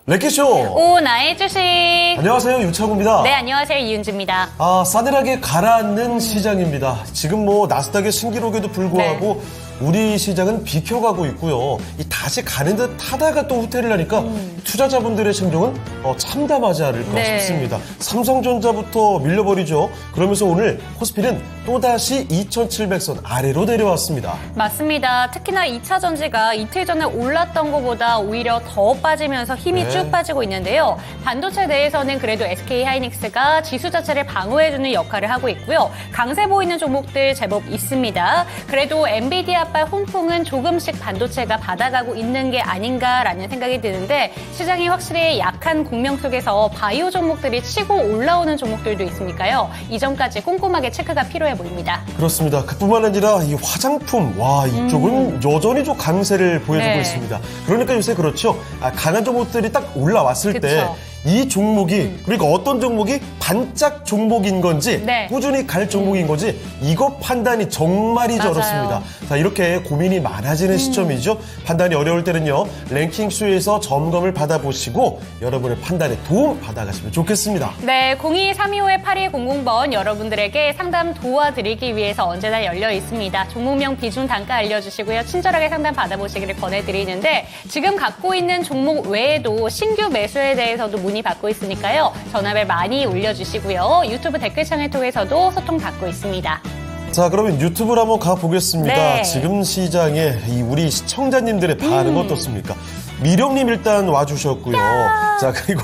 랭키쇼! 오, 나의 주식. 안녕하세요, 유창우입니다. 네, 안녕하세요, 이윤주입니다. 싸늘하게 가라앉는 시장입니다. 지금 나스닥의 신기록에도 불구하고 우리 시장은 비켜가고 있고요. 다시 가는 듯 하다가 또 후퇴를 하니까 투자자분들의 심정은 참담하지 않을까 싶습니다. 삼성전자부터 밀려버리죠. 그러면서 오늘 코스피는 또다시 2,700선 아래로 내려왔습니다. 맞습니다. 특히나 2차 전지가 이틀 전에 올랐던 것보다 오히려 더 빠지면서 힘이 쭉 빠지고 있는데요. 반도체 내에서는 그래도 SK하이닉스가 지수 자체를 방어해주는 역할을 하고 있고요. 강세 보이는 종목들 제법 있습니다. 그래도 엔비디아발 홍풍은 조금씩 반도체가 받아가고 있는 게 아닌가라는 생각이 드는데 시장이 확실히 약한 국면 속에서 바이오 종목들이 치고 올라오는 종목들도 있으니까요. 이전까지 꼼꼼하게 체크가 필요해 보입니다. 그렇습니다. 그뿐만 아니라 이 화장품, 이쪽은 여전히 좀 강세를 보여주고 있습니다. 그러니까 요새 그렇죠. 강한 종목들이 딱 올라왔을 때 이 종목이 그러니까 어떤 종목이 반짝 종목인 건지 꾸준히 갈 종목인 건지 이거 판단이 정말이지 어렵습니다. 자, 이렇게 고민이 많아지는 시점이죠. 판단이 어려울 때는요. 랭킹쇼에서 점검을 받아보시고 여러분의 판단에 도움 받아가시면 좋겠습니다. 네, 02-325-8100번 여러분들에게 상담 도와드리기 위해서 언제나 열려 있습니다. 종목명 비중 단가 알려주시고요. 친절하게 상담 받아보시기를 권해드리는데 지금 갖고 있는 종목 외에도 신규 매수에 대해서도 문의 받고 있으니까요. 전화벨 많이 올려주시고요. 유튜브 댓글창을 통해서도 소통 받고 있습니다. 자, 그러면 유튜브를 한번 가보겠습니다. 지금 시장에 우리 시청자님들의 반응 어떻습니까? 미령님 일단 와주셨고요. 자, 그리고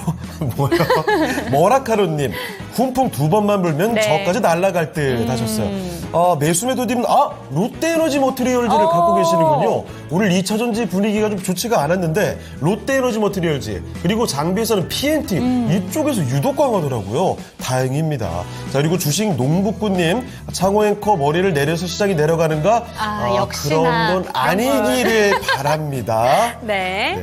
머라카루님 훈풍 2번만 불면 저까지 날아갈 듯 하셨어요. 매수매도님은 롯데에너지 머티리얼즈를 갖고 계시는군요. 오늘 2차 전지 분위기가 좀 좋지가 않았는데 롯데에너지 머티리얼즈 그리고 장비에서는 PNT 이쪽에서 유독 강하더라고요. 다행입니다. 자, 그리고 주식 농북구님 창호 앵커 머리를 내려서 시장이 내려가는가? 역시나 그런 건 아니기를 바랍니다. 네.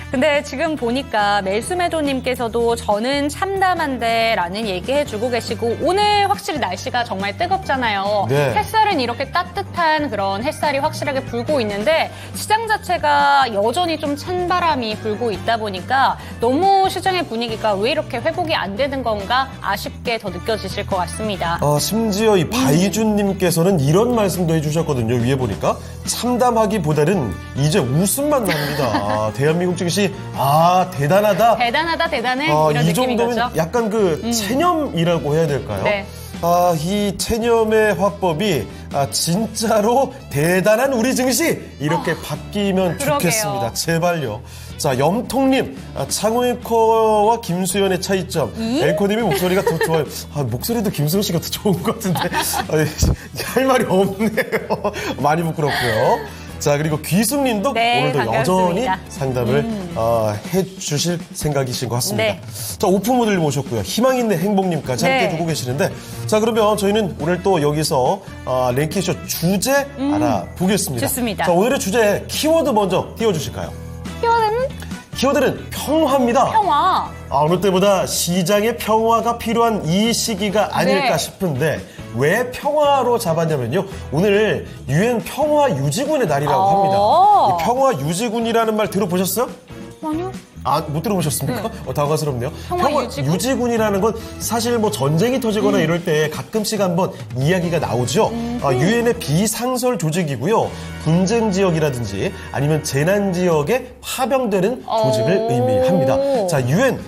근데 지금 보니까 매수매도님께서도 저는 참담한데 라는 얘기해주고 계시고 오늘 확실히 날씨가 정말 뜨겁잖아요. 햇살은 이렇게 따뜻한 그런 햇살이 확실하게 불고 있는데 시장 자체가 여전히 좀 찬바람이 불고 있다 보니까 너무 시장의 분위기가 왜 이렇게 회복이 안 되는 건가 아쉽게 더 느껴지실 것 같습니다. 심지어 이 바이준님께서는 이런 말씀도 해주셨거든요. 위에 보니까 참담하기보다는 이제 웃음만 납니다. 대한민국 증시 대단하다. 대단해. 이런 이 느낌인 정도면 거죠. 약간 체념이라고 해야 될까요? 이 체념의 화법이 진짜로 대단한 우리 증시 이렇게 바뀌면 좋겠습니다. 제발요. 자, 염통님, 창호 앵커와 김수현의 차이점. 앵커님의 목소리가 더 좋아요. 목소리도 김수현 씨가 더 좋은 것 같은데 할 말이 없네요. 많이 부끄럽고요. 자, 그리고 귀숙님도 오늘도 반갑습니다. 여전히 상담을 해주실 생각이신 것 같습니다. 자, 오프모델 모셨고요. 희망 있는 행복님까지 함께 두고 계시는데 자, 그러면 저희는 오늘 또 여기서 랭키쇼 주제 알아보겠습니다. 좋습니다. 자, 오늘의 주제 키워드 먼저 띄워주실까요? 키워드는 평화입니다. 평화. 어느 때보다 시장의 평화가 필요한 이 시기가 아닐까 싶은데 왜 평화로 잡았냐면요. 오늘 UN 평화유지군의 날이라고 합니다. 이 평화유지군이라는 말 들어보셨어요? 아니요. 못 들어보셨습니까? 당황스럽네요. 평화유지군? 평화유지군이라는 건 사실 전쟁이 터지거나 이럴 때 가끔씩 한번 이야기가 나오죠. 유엔의 비상설 조직이고요. 분쟁 지역이라든지 아니면 재난 지역에 파병되는 조직을 의미합니다. 자, 유엔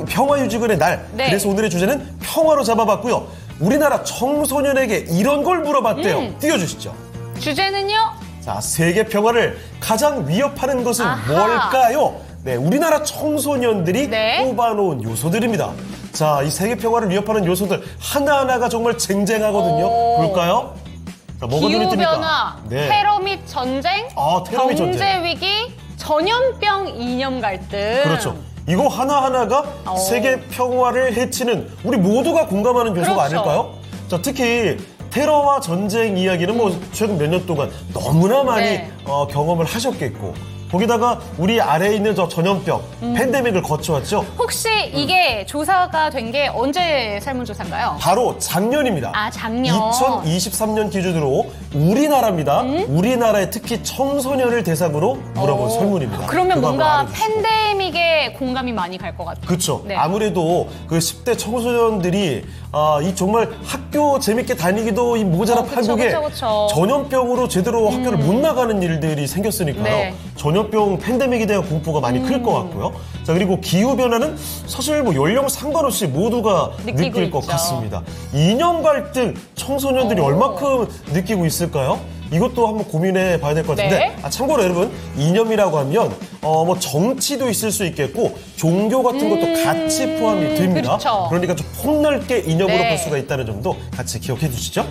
평화유지군의 날. 그래서 오늘의 주제는 평화로 잡아봤고요. 우리나라 청소년에게 이런 걸 물어봤대요. 띄워주시죠. 주제는요? 자, 세계 평화를 가장 위협하는 것은 뭘까요? 네, 우리나라 청소년들이 뽑아놓은 요소들입니다. 자, 이 세계 평화를 위협하는 요소들 하나하나가 정말 쟁쟁하거든요. 볼까요? 자, 뭐가 눈에 띕니까? 기후변화, 테러 및 전쟁, 테러 및 경제 위기, 전염병 이념 갈등. 그렇죠. 이거 하나하나가 세계 평화를 해치는 우리 모두가 공감하는 요소가 아닐까요? 자, 특히 테러와 전쟁 이야기는 최근 몇 년 동안 너무나 많이 경험을 하셨겠고 거기다가 우리 아래에 있는 저 전염병, 팬데믹을 거쳐왔죠. 혹시 이게 조사가 된 게 언제 설문조사인가요? 바로 작년입니다. 아, 작년. 2023년 기준으로 우리나라입니다. 우리나라의 특히 청소년을 대상으로 물어본 설문입니다. 그러면 그거 뭔가 한번 알아주시죠. 팬데믹에 공감이 많이 갈 것 같아요. 그렇죠. 네. 아무래도 그 10대 청소년들이 이 정말 학교 재밌게 다니기도 이 모자란 그쵸, 한국에 그쵸. 전염병으로 제대로 학교를 못 나가는 일들이 생겼으니까요. 네. 전염병 팬데믹에 대한 공포가 많이 클 것 같고요. 자, 그리고 기후변화는 사실 뭐 연령 상관없이 모두가 느끼고 느낄 것 있죠. 같습니다. 이념 갈등 청소년들이 얼마큼 느끼고 있을까요? 이것도 한번 고민해 봐야 될 것 같은데. 네. 참고로 여러분, 이념이라고 하면 뭐 정치도 있을 수 있겠고 종교 같은 것도 같이 포함이 됩니다. 그렇죠. 그러니까 좀 폭넓게 이념으로 네. 볼 수가 있다는 점도 같이 기억해 주시죠.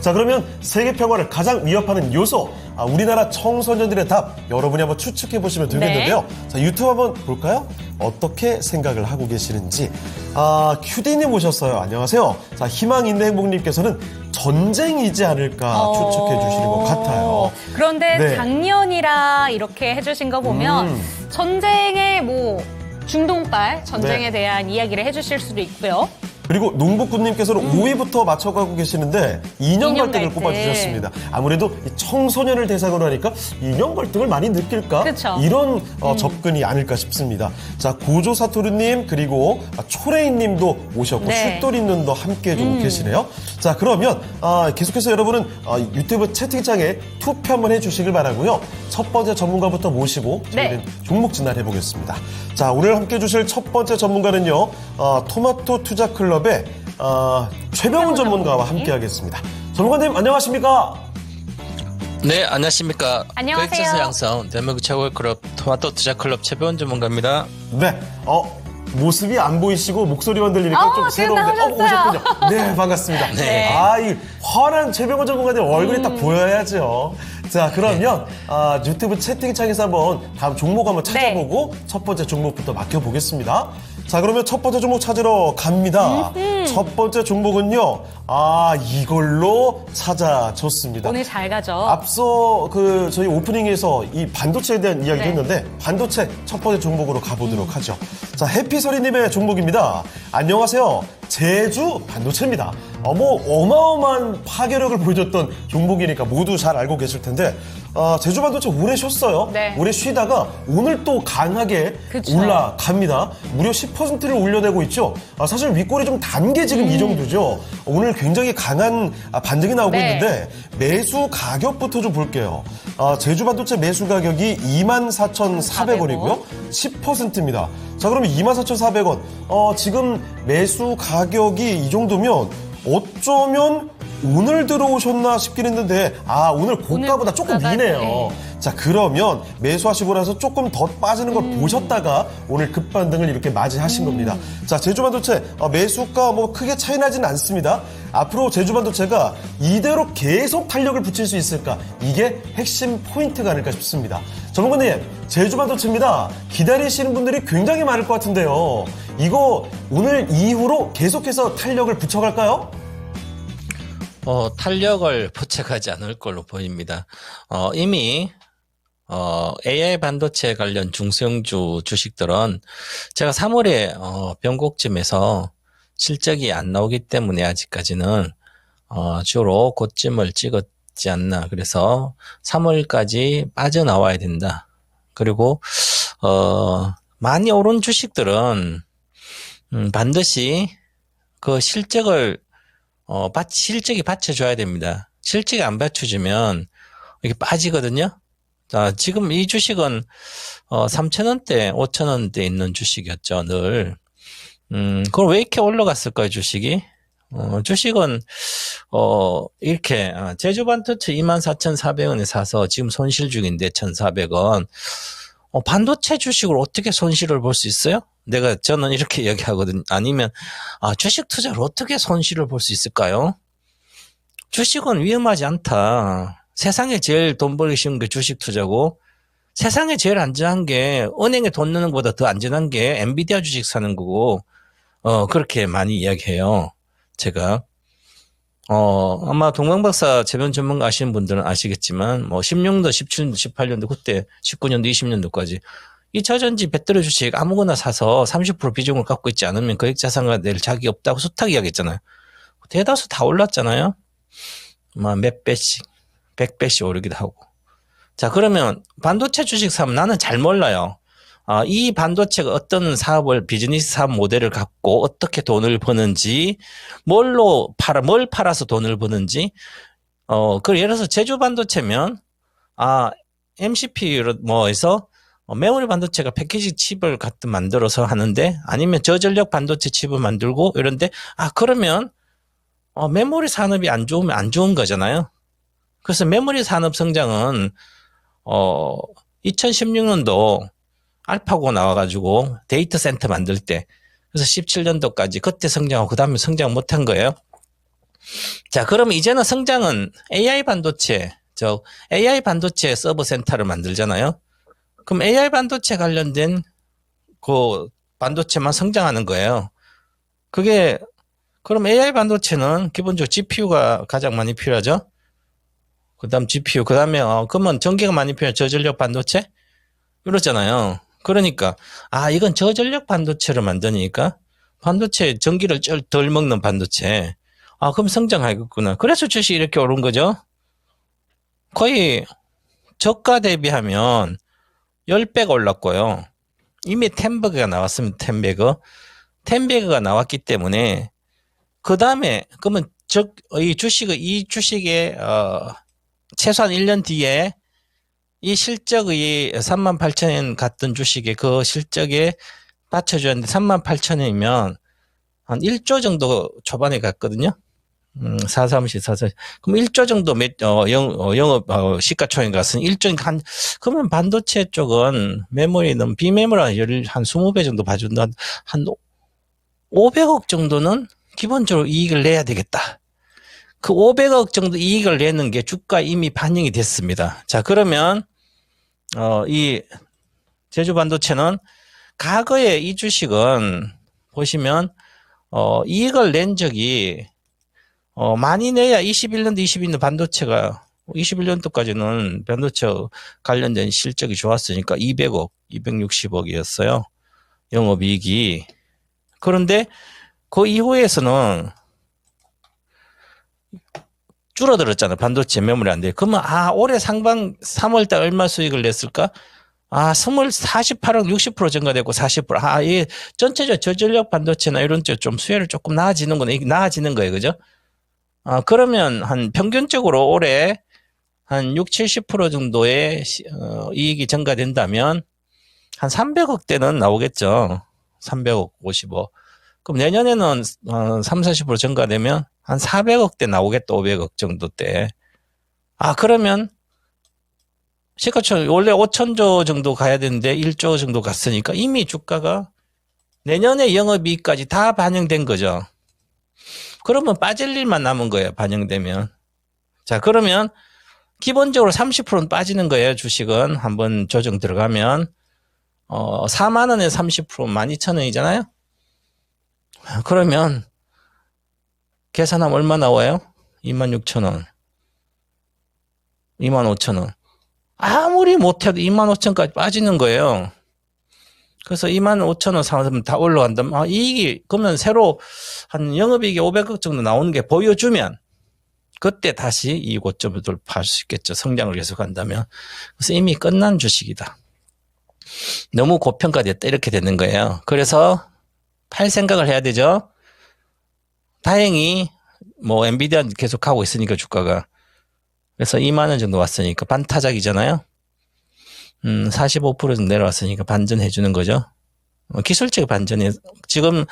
자, 그러면 세계 평화를 가장 위협하는 요소, 우리나라 청소년들의 답 여러분이 한번 추측해 보시면 되겠는데요. 자, 유튜브 한번 볼까요? 어떻게 생각을 하고 계시는지. 큐디님 오셨어요. 안녕하세요. 자, 희망인내행복님께서는 전쟁이지 않을까 추측해 주시는 것 같아요. 그런데 네. 작년이라 이렇게 해주신 거 보면 전쟁의 뭐 중동발 전쟁에 네. 대한 이야기를 해주실 수도 있고요. 그리고 농북군님께서는 5위부터 맞춰가고 계시는데 이념 이념 갈등을 갈등. 꼽아주셨습니다. 아무래도 이 청소년을 대상으로 하니까 이념 갈등을 많이 느낄까? 그쵸. 이런 접근이 아닐까 싶습니다. 자, 고조사토르님 그리고 초레이님도 오셨고 네. 슛돌이님도 함께 해주고 계시네요. 자, 그러면 계속해서 여러분은 유튜브 채팅창에 투표 한번 해주시길 바라고요. 첫 번째 전문가부터 모시고 저희는 네. 종목 진단해 보겠습니다. 자, 오늘 함께 해주실 첫 번째 전문가는요. 토마토 투자 클럽의 최병훈 전문가와 함께하겠습니다. 전문가님 안녕하십니까? 네, 안녕하십니까. 안녕하세요. 고액지수 양성 대한민국 최고의 클럽 토마토 투자 클럽 최병훈 전문가입니다. 네, 모습이 안 보이시고 목소리만 들리니까 좀 지금 새로운데 나오셨어요. 오셨군요. 네, 반갑습니다. 네. 이 환한 최병훈 전문가님 얼굴이 딱 보여야죠. 자, 그러면 유튜브 채팅창에서 한번 다음 종목 한번 찾아보고 첫 번째 종목부터 맡겨보겠습니다. 자, 그러면 첫 번째 종목 찾으러 갑니다. 첫 번째 종목은요. 이걸로 찾아줬습니다. 오늘 잘 가죠. 앞서 저희 오프닝에서 이 반도체에 대한 이야기도 네. 했는데 반도체 첫 번째 종목으로 가보도록 하죠. 자, 해피서리님의 종목입니다. 안녕하세요. 제주 반도체입니다. 어마어마한 파괴력을 보여줬던 종목이니까 모두 잘 알고 계실 텐데 제주 반도체 오래 쉬었어요. 네. 오래 쉬다가 오늘 또 강하게 그쵸. 올라갑니다. 무려 10%를 올려내고 있죠. 사실 윗골이 좀 단 게 지금 이 정도죠. 오늘 굉장히 강한 반등이 나오고 네. 있는데 매수 가격부터 좀 볼게요. 제주 반도체 매수 가격이 24,400원이고요. 10%입니다. 자, 그러면 24,400원. 지금 매수 가격이 이 정도면 어쩌면 오늘 들어오셨나 싶긴 했는데 오늘 고가보다 오늘 조금 고가가, 미네요. 네. 자, 그러면 매수하시고 나서 조금 더 빠지는 걸 보셨다가 오늘 급반등을 이렇게 맞이하신 겁니다. 자, 제주반도체 매수가 뭐 크게 차이 나지는 않습니다. 앞으로 제주반도체가 이대로 계속 탄력을 붙일 수 있을까? 이게 핵심 포인트가 아닐까 싶습니다. 전문가님, 제주반도체입니다. 기다리시는 분들이 굉장히 많을 것 같은데요. 이거 오늘 이후로 계속해서 탄력을 붙여갈까요? 탄력을 포착하지 않을 걸로 보입니다. 이미 AI 반도체 관련 중소형주 주식들은 제가 3월에 변곡점에서 실적이 안 나오기 때문에 아직까지는 주로 고점을 찍었지 않나. 그래서 3월까지 빠져나와야 된다. 그리고 많이 오른 주식들은 반드시 그 실적이 받쳐줘야 됩니다. 실적이 안 받쳐주면 이게 빠지거든요. 자, 지금 이 주식은 3,000원대, 5,000원대 있는 주식이었죠, 늘. 그럼 왜 이렇게 올라갔을까요, 주식이? 주식은 이렇게 제주반도체 24,400원에 사서 지금 손실 중인데 1,400원. 반도체 주식을 어떻게 손실을 볼 수 있어요? 저는 이렇게 얘기하거든요. 아니면 주식 투자를 어떻게 손실을 볼 수 있을까요? 주식은 위험하지 않다. 세상에 제일 돈 벌기 쉬운 게 주식 투자고, 세상에 제일 안전한 게 은행에 돈 넣는 것보다 더 안전한 게 엔비디아 주식 사는 거고, 그렇게 많이 이야기해요. 제가. 아마 동방박사 재변 전문가 아시는 분들은 아시겠지만, 16년도, 17년도, 18년도, 그때 19년도, 20년도까지 2차전지 배터리 주식 아무거나 사서 30% 비중을 갖고 있지 않으면 거액자산가 낼 자격이 없다고 숱하게 이야기했잖아요. 대다수 다 올랐잖아요. 몇 배씩, 100배씩 오르기도 하고. 자, 그러면 반도체 주식 사면 나는 잘 몰라요. 이 반도체가 어떤 비즈니스 사업 모델을 갖고 어떻게 돈을 버는지, 뭘 팔아서 돈을 버는지, 예를 들어서 제주 반도체면, MCP 해서 메모리 반도체가 패키지 칩을 갖다 만들어서 하는데, 아니면 저전력 반도체 칩을 만들고 이런데, 그러면, 메모리 산업이 안 좋으면 안 좋은 거잖아요. 그래서 메모리 산업 성장은, 2016년도 알파고 나와가지고 데이터 센터 만들 때, 그래서 17년도까지 그때 성장하고 그 다음에 성장 못한 거예요. 자, 그러면 이제는 성장은 AI 반도체 서버 센터를 만들잖아요. 그럼 AI 반도체 관련된 그 반도체만 성장하는 거예요. 그럼 AI 반도체는 기본적으로 GPU가 가장 많이 필요하죠. 그 다음 GPU, 그 다음에, 그러면 전기가 많이 필요한 저전력 반도체? 이러잖아요. 그러니까, 이건 저전력 반도체를 만드니까, 반도체 전기를 덜 먹는 반도체. 그럼 성장하겠구나. 그래서 주식이 이렇게 오른 거죠. 거의 저가 대비하면 10배가 올랐고요. 이미 텐버그가 나왔습니다. 텐버그가 나왔기 때문에, 그 다음에, 그러면 이 주식의, 최소한 1년 뒤에 이 실적의 38,000원 갔던 주식의 그 실적에 받쳐줘야 하는데 38,000원이면 한 1조 정도 초반에 갔거든요. 430. 그럼 1조 정도 영업, 시가총액 갔으니 1조, 그러면 반도체 쪽은 메모리는 비메모리 한 20배 정도 봐준다. 한 500억 정도는 기본적으로 이익을 내야 되겠다. 그 500억 정도 이익을 내는 게 주가 이미 반영이 됐습니다. 자, 그러면, 이 제주 반도체는 과거에 이 주식은 보시면, 이익을 낸 적이, 많이 내야 21년도, 22년도 반도체가, 21년도까지는 반도체 관련된 실적이 좋았으니까 200억, 260억이었어요. 영업이익이. 그런데 그 이후에서는 줄어들었잖아요. 반도체 메모리 안 돼. 그러면 올해 상반 3월달 얼마 수익을 냈을까? 48억 60% 증가되고 40%. 이 전체적 저전력 반도체나 이런 쪽 좀 수혜를 조금 나아지는구나. 이게 나아지는 거예요. 그죠? 그러면 한 평균적으로 올해 한 60-70% 정도의 이익이 증가된다면 한 300억대는 나오겠죠. 300억, 50억. 그럼 내년에는 30-40% 증가되면 한 400억대 나오겠다. 500억 정도대. 그러면 시가총액 원래 5천조 정도 가야 되는데 1조 정도 갔으니까 이미 주가가 내년에 영업이익까지 다 반영된 거죠. 그러면 빠질 일만 남은 거예요. 반영되면. 자, 그러면 기본적으로 30%는 빠지는 거예요. 주식은 한번 조정 들어가면 4만 원에 30% 12,000원이잖아요. 그러면 계산하면 얼마 나와요? 26,000원. 25,000원. 아무리 못해도 25,000원까지 빠지는 거예요. 그래서 25,000원 사면 다 올라간다면 이익이 그러면 새로 한 영업이익이 500억 정도 나오는 게 보여주면 그때 다시 이 고점을 돌파할 수 있겠죠. 성장을 계속한다면. 그래서 이미 끝난 주식이다. 너무 고평가됐다 이렇게 되는 거예요. 그래서 팔 생각을 해야 되죠. 다행히 엔비디아 계속 하고 있으니까 주가가. 그래서 2만 원 정도 왔으니까 반타작이잖아요. 45% 정도 내려왔으니까 반전해 주는 거죠. 기술적 반전이 지금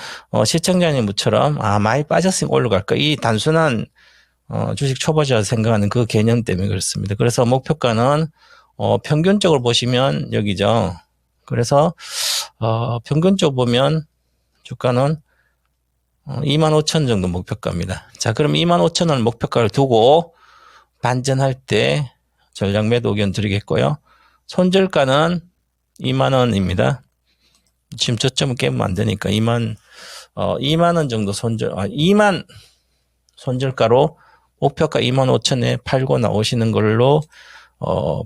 시청자님처럼 많이 빠졌으니까 올라갈까 이 단순한 주식 초보자 생각하는 그 개념 때문에 그렇습니다. 그래서 목표가는 평균적으로 보시면 여기죠. 그래서 평균적으로 보면 주가는 25,000 정도 목표가입니다. 자, 그럼 25,000원 목표가를 두고 반전할 때 전략 매도 의견 드리겠고요. 손절가는 2만 원입니다. 지금 저점을 깨면 안 되니까 2만 원 정도 손절, 손절가로 목표가 25,000에 팔고 나오시는 걸로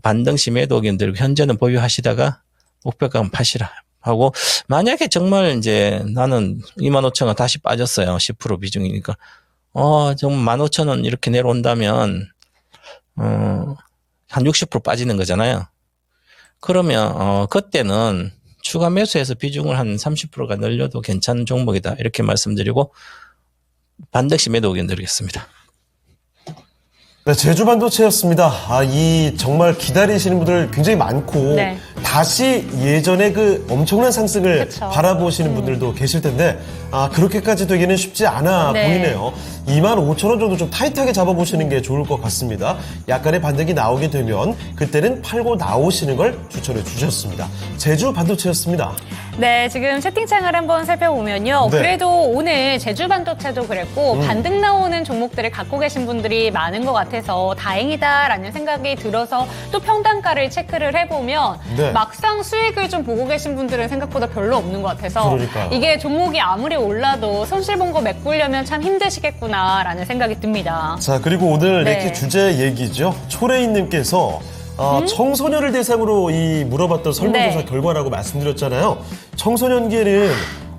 반등시 매도 의견 들고 현재는 보유하시다가 목표가는 파시라 하고, 만약에 정말 이제 나는 25,000원 다시 빠졌어요. 10% 비중이니까. 정말 15,000원 이렇게 내려온다면 한 60% 빠지는 거잖아요. 그러면 그때는 추가 매수해서 비중을 한 30%가 늘려도 괜찮은 종목이다. 이렇게 말씀드리고 반드시 매도 의견 드리겠습니다. 네, 제주 반도체였습니다. 이 정말 기다리시는 분들 굉장히 많고 네. 다시 예전의 그 엄청난 상승을 그쵸. 바라보시는 분들도 계실 텐데 그렇게까지 되기는 쉽지 않아 네. 보이네요. 25,000원 정도 좀 타이트하게 잡아보시는 게 좋을 것 같습니다. 약간의 반등이 나오게 되면 그때는 팔고 나오시는 걸 추천해 주셨습니다. 제주 반도체였습니다. 네, 지금 채팅창을 한번 살펴보면요. 네. 그래도 오늘 제주 반도체도 그랬고 반등 나오는 종목들을 갖고 계신 분들이 많은 것 같아서 다행이다라는 생각이 들어서 또 평단가를 체크를 해보면 네. 막상 수익을 좀 보고 계신 분들은 생각보다 별로 없는 것 같아서 그러니까요. 이게 종목이 아무리 올라도 손실 본 거 메꾸려면 참 힘드시겠구나라는 생각이 듭니다. 자, 그리고 오늘 네. 이렇게 주제 얘기죠. 초레인님께서 청소년을 대상으로 이 물어봤던 설문조사 네. 결과라고 말씀드렸잖아요. 청소년기에는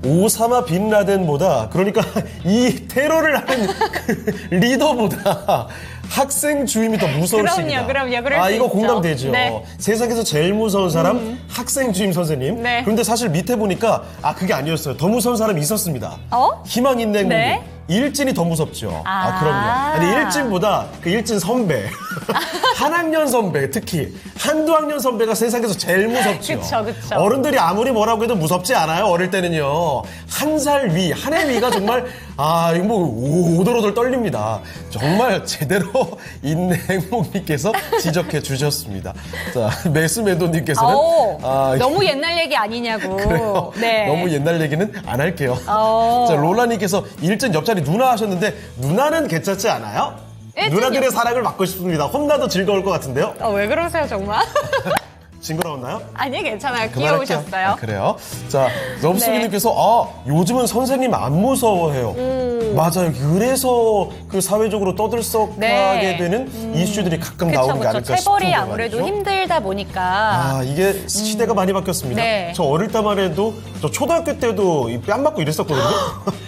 오사마 빈 라덴보다, 그러니까 이 테러를 하는 그 리더보다 학생 주임이 더 무서울 시기다. 그럼요. 그럴 수 이거 있죠. 공감되죠. 네. 세상에서 제일 무서운 사람 학생 주임 선생님. 네. 그런데 사실 밑에 보니까 그게 아니었어요. 더 무서운 사람이 있었습니다. 희망 있는 행복이. 네. 일진이 더 무섭죠. 아. 그럼요. 아니, 일진보다 그 일진 선배, 한 학년 선배, 특히 한두 학년 선배가 세상에서 제일 무섭죠. 그쵸. 어른들이 아무리 뭐라고 해도 무섭지 않아요. 어릴 때는요. 한 살 위, 한 해 위가 정말 이거 뭐 오돌오돌 떨립니다. 정말 제대로 있는 행복님께서 지적해 주셨습니다. 자, 매수매도님께서는 너무 옛날 얘기 아니냐고. 그래요. 네. 너무 옛날 얘기는 안 할게요. 어. 자, 롤라님께서 일진 옆자리 누나 하셨는데 누나는 괜찮지 않아요? 일진 누나들의 사랑을 받고 싶습니다. 혼나도 즐거울 것 같은데요? 왜 그러세요, 정말? 징그러웠나요? 아니, 괜찮아요. 그만할게요. 귀여우셨어요. 그래요? 자, 럽스기님께서 요즘은 선생님 안 무서워해요. 맞아요. 그래서 그 사회적으로 떠들썩하게 네. 되는 이슈들이 가끔 나오는 게 아닐까 체벌이 싶은데 아무래도 말이죠. 힘들다 보니까. 이게 시대가 많이 바뀌었습니다. 네. 저 어릴 때만 해도, 저 초등학교 때도 이 뺨 맞고 이랬었거든요.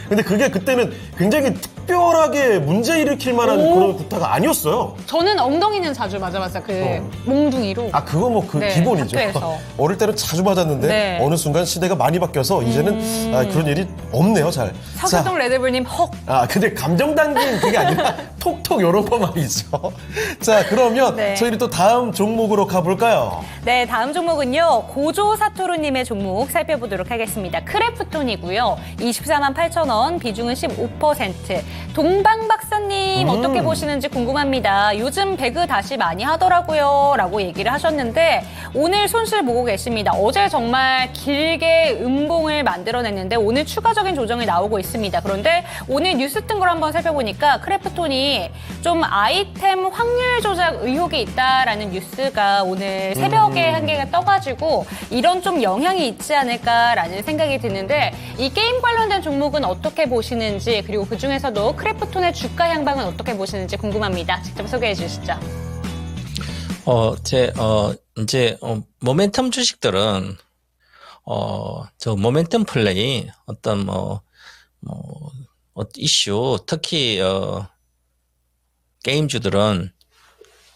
근데 그게 그때는 굉장히 특별하게 문제 일으킬 만한 그런 구타가 아니었어요. 저는 엉덩이는 자주 맞아봤어요. 몽둥이로. 그거 뭐 그 네, 기본이죠. 학교에서. 어릴 때는 자주 맞았는데 네. 어느 순간 시대가 많이 바뀌어서 이제는 그런 일이 없네요, 잘. 서글동 레드불님 헉. 근데 감정 담긴 그게 아니라 톡톡 이런 거 말이죠. 자, 그러면 네. 저희는 또 다음 종목으로 가볼까요? 네, 다음 종목은요. 고조 사토루님의 종목 살펴보도록 하겠습니다. 크래프톤이고요. 24만 8천 원, 비중은 15%. 동방박사님 어떻게 보시는지 궁금합니다. 요즘 배그 다시 많이 하더라고요. 라고 얘기를 하셨는데 오늘 손실 보고 계십니다. 어제 정말 길게 음봉을 만들어냈는데 오늘 추가적인 조정이 나오고 있습니다. 그런데 오늘 뉴스 뜬 걸 한번 살펴보니까 크래프톤이 좀 아이템 확률 조작 의혹이 있다라는 뉴스가 오늘 새벽에 한 개가 떠가지고 이런 좀 영향이 있지 않을까라는 생각이 드는데 이 게임 관련된 종목은 어떻게 보시는지 그리고 그중에서도 크래프톤의 주가 향방은 어떻게 보시는지 궁금합니다. 직접 소개해 주시죠. 이제 모멘텀 주식들은 저 모멘텀 플레이 어떤 이슈 특히 게임주들은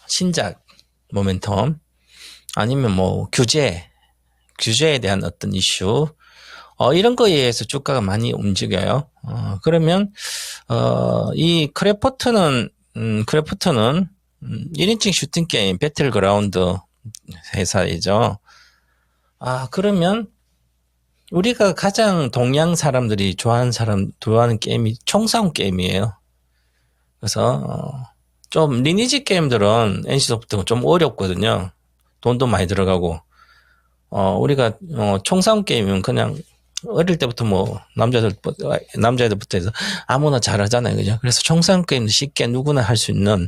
신작 모멘텀 아니면 뭐 규제에 대한 어떤 이슈 이런 거에 의해서 주가가 많이 움직여요. 그러면 이 크래프톤은 1인칭 슈팅 게임 배틀그라운드 회사이죠. 그러면 우리가 가장 동양 사람들이 좋아하는 게임이 총싸움 게임이에요. 그래서 좀 리니지 게임들은 NC소프트가 좀 어렵거든요. 돈도 많이 들어가고 우리가 총싸움 게임은 그냥 어릴 때부터 뭐 남자애들부터 해서 아무나 잘하잖아요, 그죠? 그래서 총싸움 게임도 쉽게 누구나 할 수 있는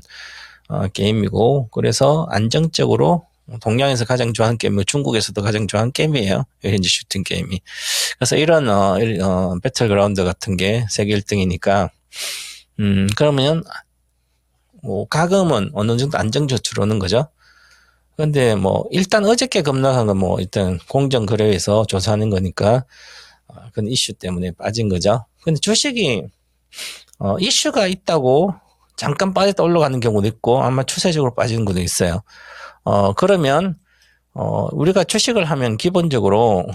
게임이고 그래서 안정적으로 동양에서 가장 좋아하는 게임이고 중국에서도 가장 좋아하는 게임이에요. 현재 슈팅 게임이. 그래서 이런 배틀그라운드 같은 게 세계 1등이니까 그러면 뭐 가금은 어느 정도 안정적으로 들어오는 거죠. 그런데 뭐 일단 어저께 급락한 건 뭐 일단 공정거래에서 조사하는 거니까 그건 이슈 때문에 빠진 거죠. 근데 주식이 이슈가 있다고 잠깐 빠졌다 올라가는 경우도 있고 아마 추세적으로 빠지는 것도 있어요. 그러면 우리가 주식을 하면 기본적으로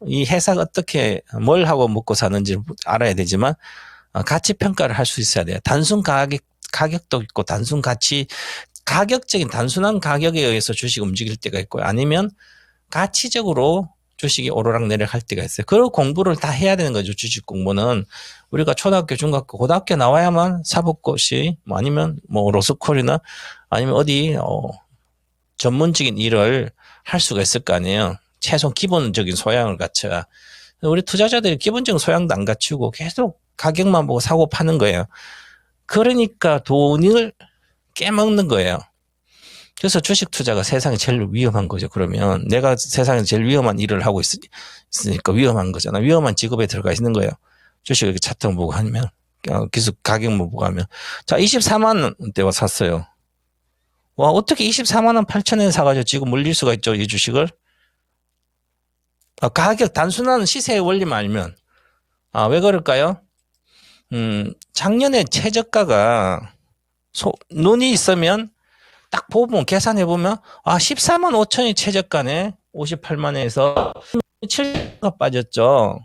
이 회사가 어떻게 뭘 하고 먹고 사는지 알아야 되지만 가치 평가를 할 수 있어야 돼요. 단순 가격도 있고 단순 가치 가격적인 단순한 가격에 의해서 주식이 움직일 때가 있고요. 아니면 가치적으로 주식이 오르락내리락 할 때가 있어요. 그런 공부를 다 해야 되는 거죠. 주식 공부는. 우리가 초등학교, 중학교, 고등학교 나와야만 사법고시 뭐 아니면 뭐 로스쿨이나 아니면 어디 전문적인 일을 할 수가 있을 거 아니에요. 최소 기본적인 소양을 갖춰야. 우리 투자자들이 기본적인 소양도 안 갖추고 계속 가격만 보고 사고 파는 거예요. 그러니까 돈을 깨먹는 거예요. 그래서 주식 투자가 세상에 제일 위험한 거죠. 그러면 내가 세상에 제일 위험한 일을 하고 있으니까 위험한 거잖아. 위험한 직업에 들어가 있는 거예요. 주식 이렇게 차트 보고 하면 계속 가격만 보고 하면 자 24만 원대와 샀어요. 와 어떻게 24만 원 8천원에 사가지고 지금 물릴 수가 있죠. 이 주식을. 가격 단순한 시세의 원리만 알면 왜 그럴까요? 작년에 최저가가 눈이 있으면 딱 보면 계산해보면 14만 5천이 최저가네. 58만 원에서 7%가 빠졌죠.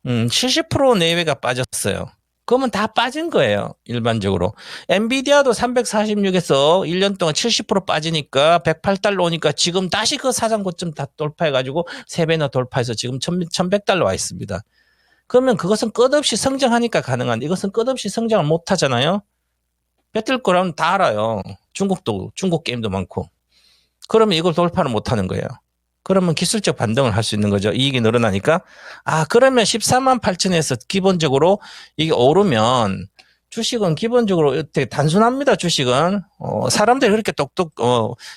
70% 내외가 빠졌어요. 그러면 다 빠진 거예요. 일반적으로. 엔비디아도 346에서 1년 동안 70% 빠지니까 108달러 오니까 지금 다시 그 사상 고점 다 돌파해가지고 3배나 돌파해서 지금 1100달러 와 있습니다. 그러면 그것은 끝없이 성장하니까 가능한데 이것은 끝없이 성장을 못 하잖아요. 뱉을 거라면 다 알아요. 중국 게임도 많고. 그러면 이걸 돌파를 못 하는 거예요. 그러면 기술적 반등을 할 수 있는 거죠. 이익이 늘어나니까. 그러면 14만 8천에서 기본적으로 이게 오르면 주식은 기본적으로 되게 단순합니다. 주식은. 사람들이 그렇게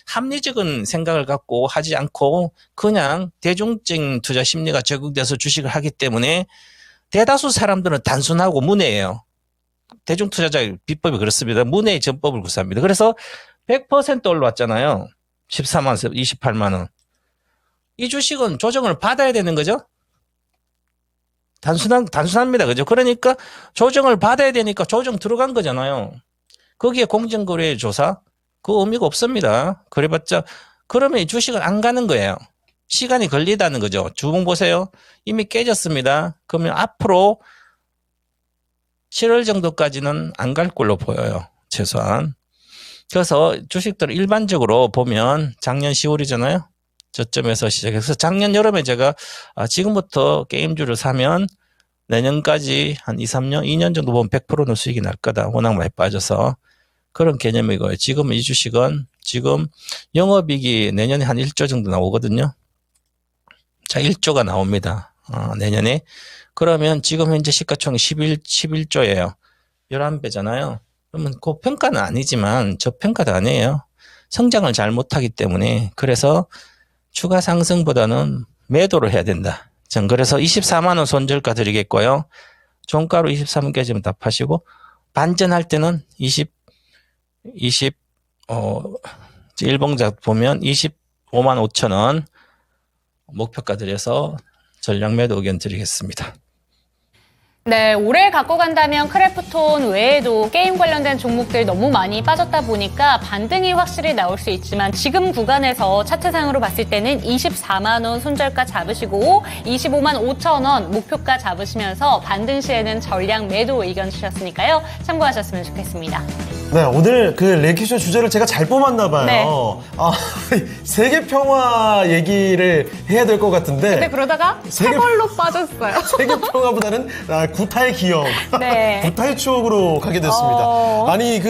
합리적인 생각을 갖고 하지 않고 그냥 대중적인 투자 심리가 적용돼서 주식을 하기 때문에 대다수 사람들은 단순하고 문외예요. 대중투자자의 비법이 그렇습니다. 문외의 전법을 구사합니다. 그래서 100% 올라왔잖아요. 14만 원에서 28만 원. 이 주식은 조정을 받아야 되는 거죠. 단순합니다. 그죠? 그러니까 조정을 받아야 되니까 조정 들어간 거잖아요. 거기에 공정거래 조사? 그 의미가 없습니다. 그래봤자 그러면 이 주식은 안 가는 거예요. 시간이 걸리다는 거죠. 주봉 보세요. 이미 깨졌습니다. 그러면 앞으로 7월 정도까지는 안 갈 걸로 보여요. 최소한. 그래서 주식들을 일반적으로 보면 작년 10월이잖아요. 저점에서 시작해서 작년 여름에 제가 지금부터 게임주를 사면 내년까지 한 2, 3년, 2년 정도 보면 100%는 수익이 날 거다. 워낙 많이 빠져서. 그런 개념이고요. 지금 이 주식은 지금 영업이익이 내년에 한 1조 정도 나오거든요. 자, 1조가 나옵니다. 내년에. 그러면 지금 현재 시가총액 11조예요. 11배잖아요. 그러면 고평가는 아니지만 저평가도 아니에요. 성장을 잘 못하기 때문에. 그래서 추가 상승보다는 매도를 해야 된다. 전 그래서 24만 원 손절가 드리겠고요. 종가로 23만 깨지면 다 파시고 반전할 때는 1봉작 보면 25만 5천 원 목표가 드려서 전략 매도 의견 드리겠습니다. 네, 올해 갖고 간다면 크래프톤 외에도 게임 관련된 종목들이 너무 많이 빠졌다 보니까 반등이 확실히 나올 수 있지만 지금 구간에서 차트상으로 봤을 때는 24만 원 손절가 잡으시고 25만 5천 원 목표가 잡으시면서 반등 시에는 전략 매도 의견 주셨으니까요. 참고하셨으면 좋겠습니다. 네, 오늘 그 레이키쇼 주제를 제가 잘 뽑았나 봐요. 네. 세계 평화 얘기를 해야 될 것 같은데. 근데 그러다가 체벌로 빠졌어요. 세계 평화보다는 구타의 기억, 네. 구타의 추억으로 가게 됐습니다. 아니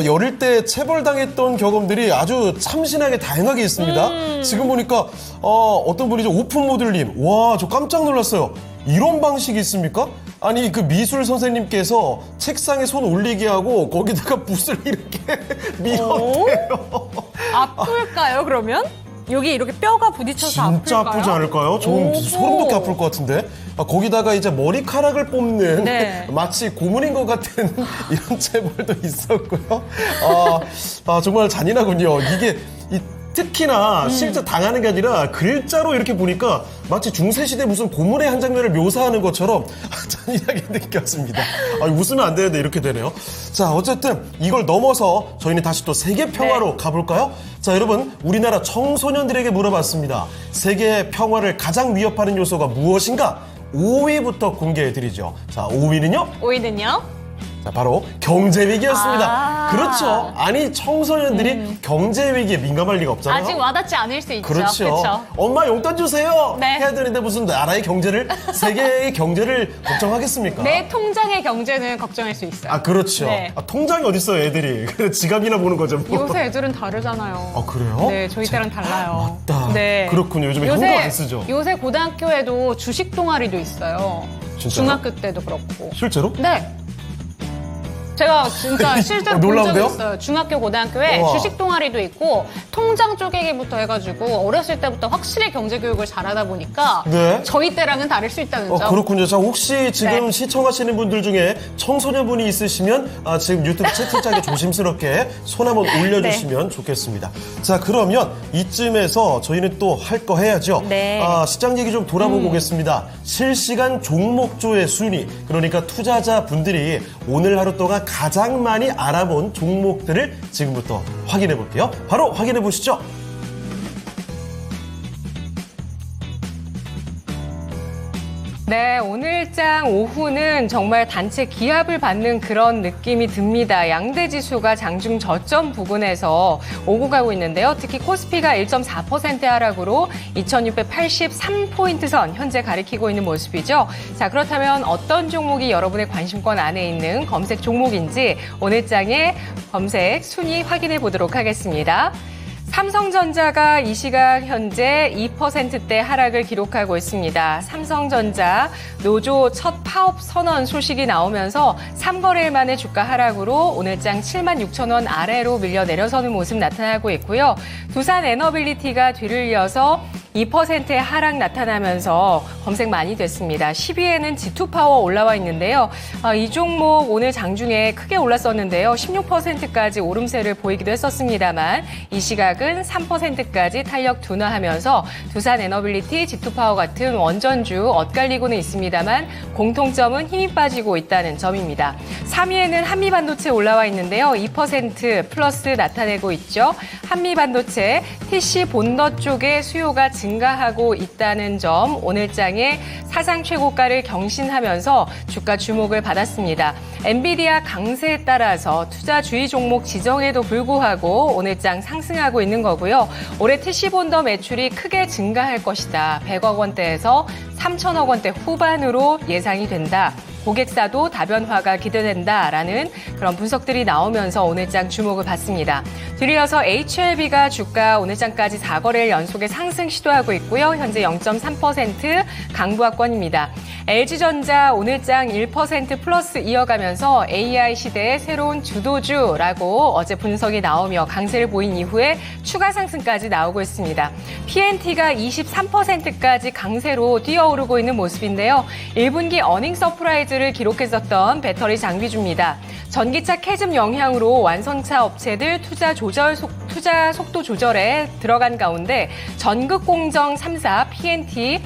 어릴 때 체벌당했던 경험들이 아주 참신하게 다양하게 있습니다. 지금 보니까 어떤 분이죠, 오픈모델님, 와, 저 깜짝 놀랐어요. 이런 방식이 있습니까? 아니 그 미술 선생님께서 책상에 손 올리게 하고 거기다가 붓을 이렇게 밀어대요. 아플까요 그러면? 여기 이렇게 뼈가 부딪혀서 진짜 아플까요? 아프지 않을까요? 좀 소름 돋게 아플 것 같은데. 거기다가 이제 머리카락을 뽑는 네. 마치 고문인 것 같은 이런 체벌도 있었고요. 정말 잔인하군요. 이게 특히나 실제 당하는 게 아니라 글자로 이렇게 보니까 마치 중세시대 무슨 고문의 한 장면을 묘사하는 것처럼 잔인하게 느꼈습니다. 웃으면 안 되는데 이렇게 되네요. 자, 어쨌든 이걸 넘어서 저희는 다시 또 세계 평화로 가볼까요? 자, 여러분, 우리나라 청소년들에게 물어봤습니다. 세계 평화를 가장 위협하는 요소가 무엇인가? 5위부터 공개해드리죠. 자, 5위는요? 5위는요? 자, 바로 경제위기였습니다. 그렇죠. 아니, 청소년들이 경제위기에 민감할 리가 없잖아요. 아직 와닿지 않을 수 있죠. 그렇죠. 그쵸? 엄마 용돈 주세요. 네. 해야 되는데 무슨 나라의 경제를, 세계의 경제를 걱정하겠습니까? 내 통장의 경제는 걱정할 수 있어요. 그렇죠. 네. 통장이 어딨어요, 애들이. 그래서 지갑이나 보는 거죠. 뭐. 요새 애들은 다르잖아요. 그래요? 네, 저희 때랑 달라요. 맞다. 네. 그렇군요. 요즘에 현금 안 쓰죠. 요새 고등학교에도 주식 동아리도 있어요. 진짜요? 중학교 때도 그렇고. 실제로? 네. 제가 진짜 실제로 본 적이 놀라운데요? 있어요. 중학교, 고등학교에 우와. 주식 동아리도 있고 통장 쪼개기부터 해가지고 어렸을 때부터 확실히 경제 교육을 잘하다 보니까 네. 저희 때랑은 다를 수 있다는 점. 그렇군요. 자, 혹시 지금 네. 시청하시는 분들 중에 청소년분이 있으시면 지금 유튜브 채팅창에 조심스럽게 손 한번 올려주시면 좋겠습니다. 자, 그러면 이쯤에서 저희는 또 할 거 해야죠. 네. 시장 얘기 좀 돌아보고 오겠습니다. 실시간 종목조의 순위, 그러니까 투자자분들이 오늘 하루 동안 가장 많이 알아본 종목들을 지금부터 확인해 볼게요. 바로 확인해 보시죠. 네, 오늘장 오후는 정말 단체 기합을 받는 그런 느낌이 듭니다. 양대 지수가 장중 저점 부근에서 오고 가고 있는데요. 특히 코스피가 1.4% 하락으로 2683포인트 선 현재 가리키고 있는 모습이죠. 자, 그렇다면 어떤 종목이 여러분의 관심권 안에 있는 검색 종목인지 오늘장의 검색 순위 확인해 보도록 하겠습니다. 삼성전자가 이 시각 현재 2%대 하락을 기록하고 있습니다. 삼성전자 노조 첫 파업 선언 소식이 나오면서 3거래일 만에 주가 하락으로 오늘장 76,000원 아래로 밀려 내려서는 모습 나타나고 있고요. 두산 에너빌리티가 뒤를 이어서 2%의 하락 나타나면서 검색 많이 됐습니다. 10위에는 G2파워 올라와 있는데요. 이 종목 오늘 장중에 크게 올랐었는데요. 16%까지 오름세를 보이기도 했었습니다만 이 시각은 3%까지 탄력 둔화하면서 두산 에너빌리티, G2파워 같은 원전주 엇갈리고는 있습니다만 공통점은 힘이 빠지고 있다는 점입니다. 3위에는 한미반도체 올라와 있는데요. 2% 플러스 나타내고 있죠. 한미반도체, TC 본더 쪽에 수요가 증가하고 있다는 점 오늘장의 사상 최고가를 경신하면서 주가 주목을 받았습니다. 엔비디아 강세에 따라서 투자 주의 종목 지정에도 불구하고 오늘장 상승하고 있는 거고요. 올해 TC 본더 매출이 크게 증가할 것이다. 100억 원대에서 3천억 원대 후반으로 예상이 된다. 고객사도 다변화가 기대된다라는 그런 분석들이 나오면서 오늘장 주목을 받습니다. 뒤이어서 HLB가 주가 오늘장까지 4거래일 연속의 상승 시도하고 있고요. 현재 0.3% 강보합권입니다. LG전자 오늘장 1% 플러스 이어가면서 AI 시대의 새로운 주도주라고 어제 분석이 나오며 강세를 보인 이후에 추가 상승까지 나오고 있습니다. PNT가 23%까지 강세로 뛰어오르고 있는 모습인데요. 1분기 어닝 서프라이즈를 기록했었던 배터리 장비주입니다. 전기차 캐즘 영향으로 완성차 업체들 투자 속도 조절에 들어간 가운데 전극 공정 3사 PNT,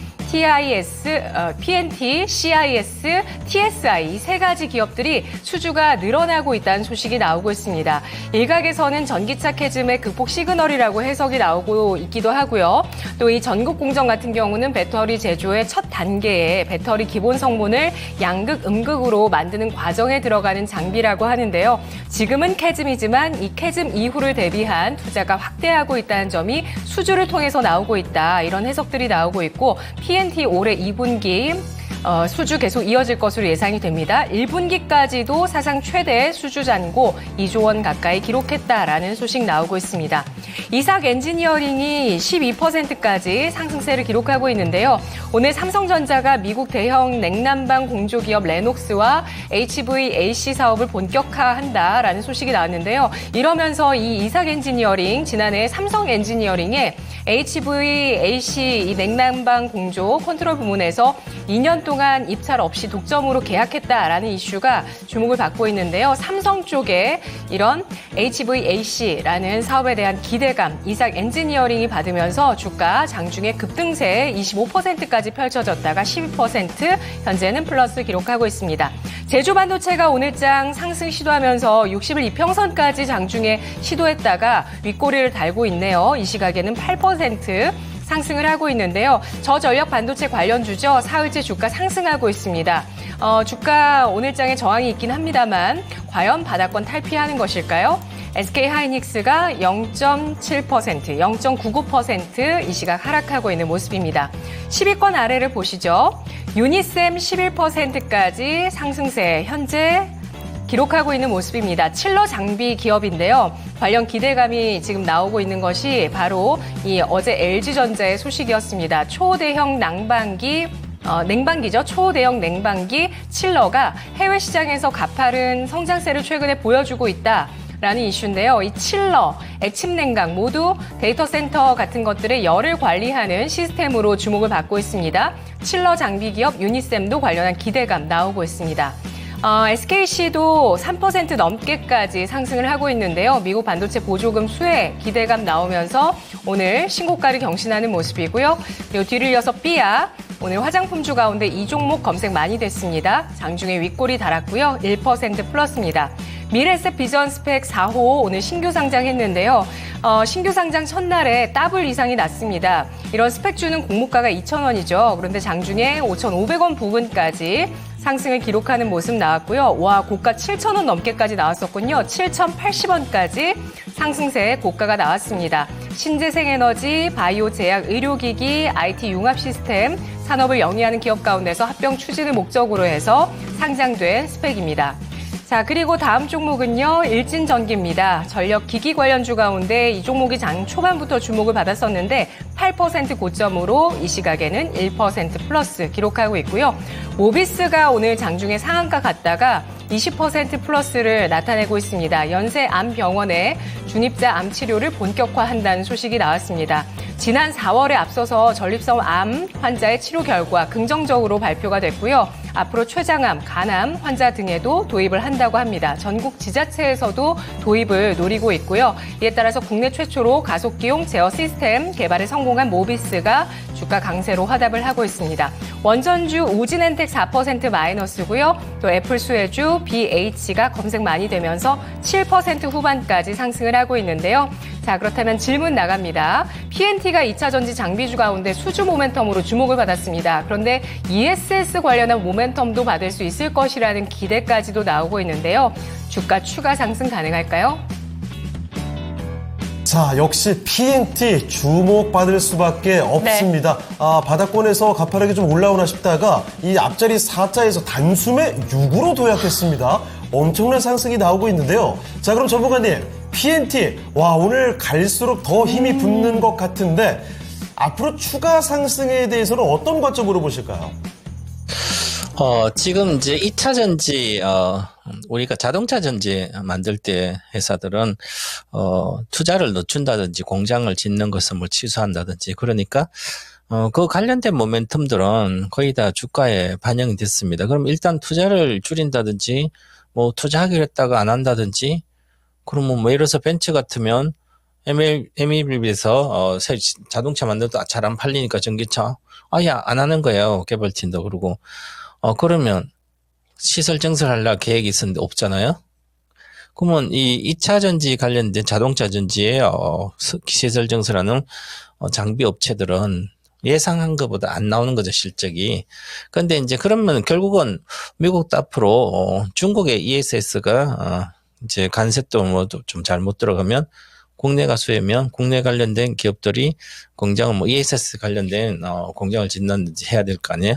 PNT, CIS, TSI 이 세 가지 기업들이 수주가 늘어나고 있다는 소식이 나오고 있습니다. 일각에서는 전기차 캐즘의 극복 시그널이라고 해석이 나오고 있기도 하고요. 또 이 전극 공정 같은 경우는 배터리 제조의 첫 단계에 배터리 기본 성분을 양극, 음극으로 만드는 과정에 들어가는 장비라고 하는데요. 지금은 캐즘이지만 이 캐즘 이후를 대비한 투자가 확대하고 있다는 점이 수주를 통해서 나오고 있다. 이런 해석들이 나오고 있고 PNT 올해 2분기 수주 계속 이어질 것으로 예상이 됩니다. 1분기까지도 사상 최대 수주 잔고 2조 원 가까이 기록했다라는 소식 나오고 있습니다. 이삭 엔지니어링이 12%까지 상승세를 기록하고 있는데요. 오늘 삼성전자가 미국 대형 냉난방 공조기업 레녹스와 HVAC 사업을 본격화한다라는 소식이 나왔는데요. 이러면서 이 이삭 엔지니어링, 지난해 삼성 엔지니어링의 HVAC 이 냉난방 공조 컨트롤 부문에서 2년 동안 입찰 없이 독점으로 계약했다라는 이슈가 주목을 받고 있는데요. 삼성 쪽에 이런 HVAC라는 사업에 대한 기대감, 이삭 엔지니어링이 받으면서 주가 장중에 급등세 25%까지 펼쳐졌다가 12%, 현재는 플러스 기록하고 있습니다. 제주반도체가 오늘장 상승 시도하면서 60일 이평선까지 장중에 시도했다가 윗꼬리를 달고 있네요. 이 시각에는 8% 상승을 하고 있는데요. 저전력 반도체 관련주죠. 사흘째 주가 상승하고 있습니다. 주가 오늘장에 저항이 있긴 합니다만 과연 바닥권 탈피하는 것일까요? SK하이닉스가 0.7%, 0.99% 이 시각 하락하고 있는 모습입니다. 10위권 아래를 보시죠. 유니셈 11%까지 상승세 현재 기록하고 있는 모습입니다. 칠러 장비 기업인데요. 관련 기대감이 지금 나오고 있는 것이 바로 이 어제 LG전자의 소식이었습니다. 초대형 냉방기죠. 초대형 냉방기 칠러가 해외 시장에서 가파른 성장세를 최근에 보여주고 있다. 라는 이슈인데요. 이 칠러, 액침 냉각 모두 데이터 센터 같은 것들의 열을 관리하는 시스템으로 주목을 받고 있습니다. 칠러 장비 기업 유니셈도 관련한 기대감 나오고 있습니다. SKC도 3% 넘게까지 상승을 하고 있는데요. 미국 반도체 보조금 수혜 기대감 나오면서 오늘 신고가를 경신하는 모습이고요. 그리고 뒤를 이어서 삐아, 오늘 화장품주 가운데 이 종목 검색 많이 됐습니다. 장중에 윗골이 달았고요. 1% 플러스입니다. 미래셋 비전 스펙 4호 오늘 신규 상장했는데요. 신규 상장 첫날에 더블 이상이 났습니다. 이런 스펙주는 공모가가 2,000원이죠. 그런데 장중에 5,500원 부근까지 상승을 기록하는 모습 나왔고요. 와, 고가 7,000원 넘게까지 나왔었군요. 7,080원까지 상승세의 고가가 나왔습니다. 신재생에너지, 바이오 제약, 의료기기, IT 융합 시스템, 산업을 영위하는 기업 가운데서 합병 추진을 목적으로 해서 상장된 스펙입니다. 자, 그리고 다음 종목은요, 일진전기입니다. 전력기기 관련주 가운데 이 종목이 장 초반부터 주목을 받았었는데 8% 고점으로 이 시각에는 1% 플러스 기록하고 있고요. 모비스가 오늘 장중에 상한가 갔다가 20% 플러스를 나타내고 있습니다. 연세암병원에 중입자 암 치료를 본격화한다는 소식이 나왔습니다. 지난 4월에 앞서서 전립선 암 환자의 치료 결과 긍정적으로 발표가 됐고요. 앞으로 췌장암, 간암 환자 등에도 도입을 한다고 합니다. 전국 지자체에서도 도입을 노리고 있고요. 이에 따라서 국내 최초로 가속기용 제어 시스템 개발에 성공한 모비스가 주가 강세로 화답을 하고 있습니다. 원전주 우진엔텍 4% 마이너스고요. 또 애플 수혜주 BH가 검색 많이 되면서 7% 후반까지 상승을 하고 있는데요. 자, 그렇다면 질문 나갑니다. PNT가 2차 전지 장비주 가운데 수주 모멘텀으로 주목을 받았습니다. 그런데 ESS 관련한 모멘텀도 받을 수 있을 것이라는 기대까지도 나오고 있는데요. 주가 추가 상승 가능할까요? 자, 역시 PNT 주목받을 수밖에 없습니다. 바닥권에서 가파르게 좀 올라오나 싶다가 이 앞자리 4자에서 단숨에 6으로 도약했습니다. 엄청난 상승이 나오고 있는데요. 자, 그럼 전문가님, PNT, 와, 오늘 갈수록 더 힘이 붙는 것 같은데 앞으로 추가 상승에 대해서는 어떤 관점으로 보실까요? 지금 이제 2차 전지, 우리가 자동차 전지 만들 때 회사들은, 투자를 늦춘다든지 공장을 짓는 것을 뭐 취소한다든지 그러니까, 그 관련된 모멘텀들은 거의 다 주가에 반영이 됐습니다. 그럼 일단 투자를 줄인다든지, 뭐 투자하기로 했다가 안 한다든지, 그러면 뭐 예를 들어서 벤츠 같으면 MEB에서 자동차 만들어도 잘 안 팔리니까 전기차 아예 안 하는 거예요. 개발팀도. 그러고 그러면 시설 증설하려고 계획이 있었는데 없잖아요. 그러면 이 2차 전지 관련된 자동차 전지에 시설 증설하는 장비 업체들은 예상한 것보다 안 나오는 거죠, 실적이. 그런데 이제 그러면 결국은 미국도 앞으로 중국의 ESS가 이제 간세도 뭐 좀 잘못 들어가면 국내가 수혜면 국내 관련된 기업들이 공장을 뭐 ESS 관련된 공장을 짓는지 해야 될 거 아니에요.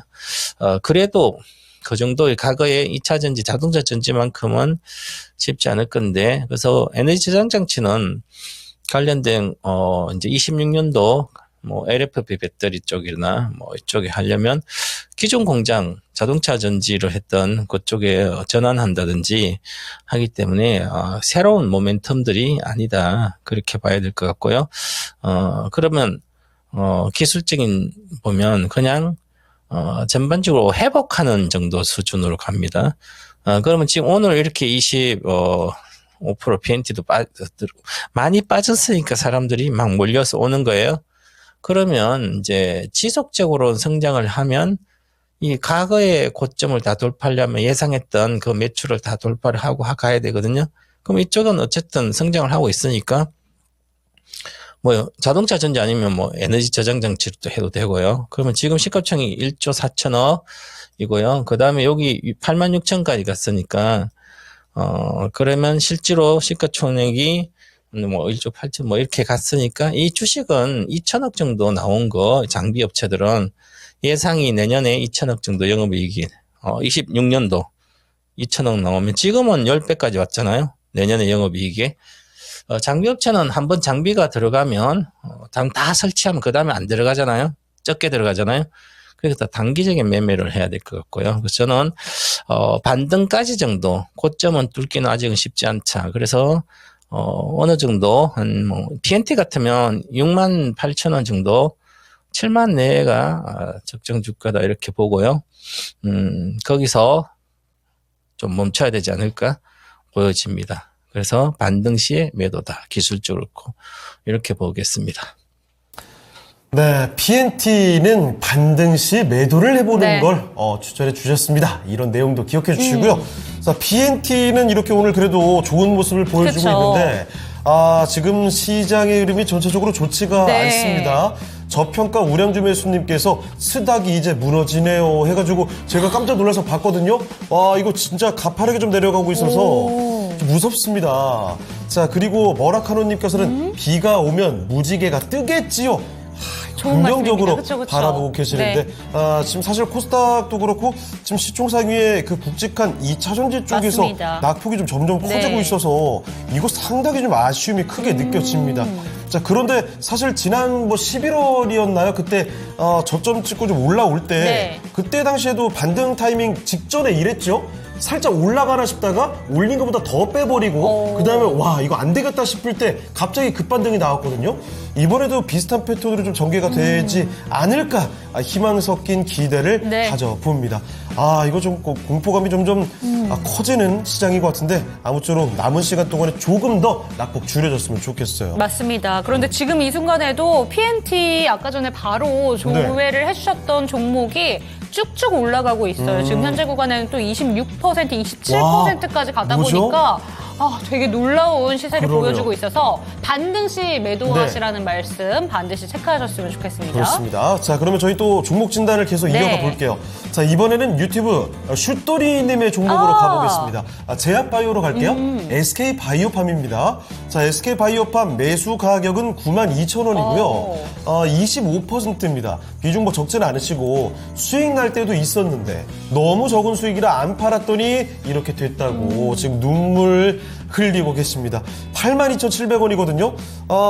그래도 그 정도의 과거의 2차 전지, 자동차 전지만큼은 쉽지 않을 건데, 그래서 에너지 저장 장치는 관련된 이제 26년도 뭐 LFP 배터리 쪽이나 뭐 이쪽에 하려면 기존 공장 자동차 전지를 했던 그쪽에 전환한다든지 하기 때문에 새로운 모멘텀들이 아니다, 그렇게 봐야 될 것 같고요. 그러면 기술적인 보면 그냥 전반적으로 회복하는 정도 수준으로 갑니다. 그러면 지금 오늘 이렇게 5% PNT도 많이 빠졌으니까 사람들이 막 몰려서 오는 거예요. 그러면 이제 지속적으로 성장을 하면 이 과거의 고점을 다 돌파하려면 예상했던 그 매출을 다 돌파를 하고 가야 되거든요. 그럼 이쪽은 어쨌든 성장을 하고 있으니까 뭐 자동차 전지 아니면 뭐 에너지 저장 장치도 해도 되고요. 그러면 지금 시가총액이 1조 4천억이고요. 그 다음에 여기 8만 6천까지 갔으니까 그러면 실제로 시가총액이 뭐 1조 8천 뭐 이렇게 갔으니까 이 주식은 2천억 정도 나온 거, 장비 업체들은 예상이 내년에 2천억 정도 영업이익이 26년도 2천억 나오면 지금은 10배까지 왔잖아요. 내년에 영업이익이. 장비 업체는 한번 장비가 들어가면 다 설치하면 그 다음에 안 들어가잖아요. 적게 들어가잖아요. 그래서 단기적인 매매를 해야 될 것 같고요. 그래서 저는 반등까지 정도, 고점은 뚫기는 아직은 쉽지 않다. 그래서 어느 정도 뭐 PNT 같으면 6만 8천 원 정도, 7만 내외가 적정 주가다 이렇게 보고요. 거기서 좀 멈춰야 되지 않을까 보여집니다. 그래서 반등 시에 매도다, 기술적으로 이렇게 보겠습니다. 네, PNT는 반등 시 매도를 해보는 네. 걸 추천해 주셨습니다. 이런 내용도 기억해 주시고요. 자, PNT는 이렇게 오늘 그래도 좋은 모습을 보여주고 그쵸. 있는데 지금 시장의 흐름이 전체적으로 좋지가 네. 않습니다. 저평가 우량주 매수님께서 스닥이 이제 무너지네요 해가지고 제가 깜짝 놀라서 봤거든요. 이거 진짜 가파르게 좀 내려가고 있어서 좀 무섭습니다. 자, 그리고 머라카노님께서는 비가 오면 무지개가 뜨겠지요. 좋은 긍정적으로 말씀입니다. 그쵸. 바라보고 계시는데 지금 사실 코스닥도 그렇고 지금 시총상위에 그 굵직한 2차 전지 쪽에서 맞습니다. 낙폭이 좀 점점 커지고 네. 있어서 이거 상당히 좀 아쉬움이 크게 느껴집니다. 자, 그런데 사실 지난 뭐 11월이었나요? 그때 저점 찍고 좀 올라올 때 네. 그때 당시에도 반등 타이밍 직전에 이랬죠. 살짝 올라가나 싶다가 올린 것보다 더 빼버리고 그다음에 와 이거 안 되겠다 싶을 때 갑자기 급반등이 나왔거든요. 이번에도 비슷한 패턴으로 좀 전개가 되지 않을까 희망 섞인 기대를 네. 가져봅니다. 이거 좀 공포감이 점점 커지는 시장인 것 같은데 아무쪼록 남은 시간 동안에 조금 더 낙폭 줄여졌으면 좋겠어요. 맞습니다. 그런데 지금 이 순간에도 PNT 아까 전에 바로 조회를 해주셨던 종목이 쭉쭉 올라가고 있어요. 지금 현재 구간에는 또 26%, 27%까지 가다 뭐죠? 보니까 되게 놀라운 시세를 그러게요. 보여주고 있어서 반등 시 매도하시라는 말씀 반드시 체크하셨으면 좋겠습니다. 그렇습니다. 자, 그러면 저희 또 종목 진단을 계속 네. 이어가 볼게요. 자, 이번에는 유튜브 슛돌이님의 종목으로 가보겠습니다. 제약바이오로 갈게요. SK바이오팜입니다. 자, SK바이오팜 매수 가격은 92,000원이고요. 25%입니다. 비중 뭐 적지는 않으시고 수익 날 때도 있었는데 너무 적은 수익이라 안 팔았더니 이렇게 됐다고 지금 눈물 흘리고 계십니다. 82,700원이거든요.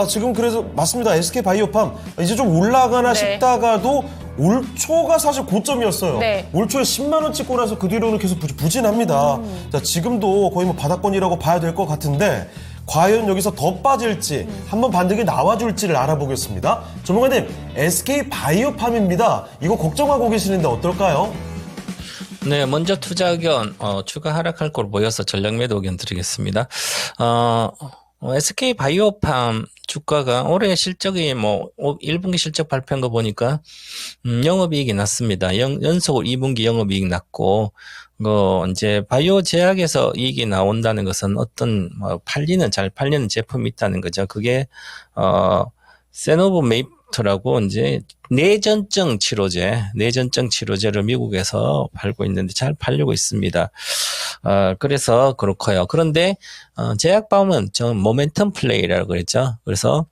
지금 그래서 맞습니다. SK바이오팜 이제 좀 올라가나 네. 싶다가도 올 초가 사실 고점이었어요. 네. 올 초에 10만 원 찍고 나서 그 뒤로는 계속 부진합니다. 자, 지금도 거의 뭐 바닥권이라고 봐야 될 것 같은데 과연 여기서 더 빠질지 한번 반등이 나와줄지를 알아보겠습니다. 전문가님, SK바이오팜입니다. 이거 걱정하고 계시는데 어떨까요? 네, 먼저 투자 의견 추가 하락할 걸로 보여서 전략 매도 의견 드리겠습니다. SK 바이오팜 주가가 올해 실적이 뭐 1분기 실적 발표한 거 보니까 영업이익이 났습니다. 연속으로 2분기 영업이익 났고 이제 바이오 제약에서 이익이 나온다는 것은 어떤 잘 팔리는 제품이 있다는 거죠. 그게 세노브 라고 이제 내전증 치료제를 미국에서 팔고 있는데 잘 팔리고 있습니다. 그래서 그렇고요. 그런데 제약바움은 저 모멘텀 플레이라고 그랬죠. 그래서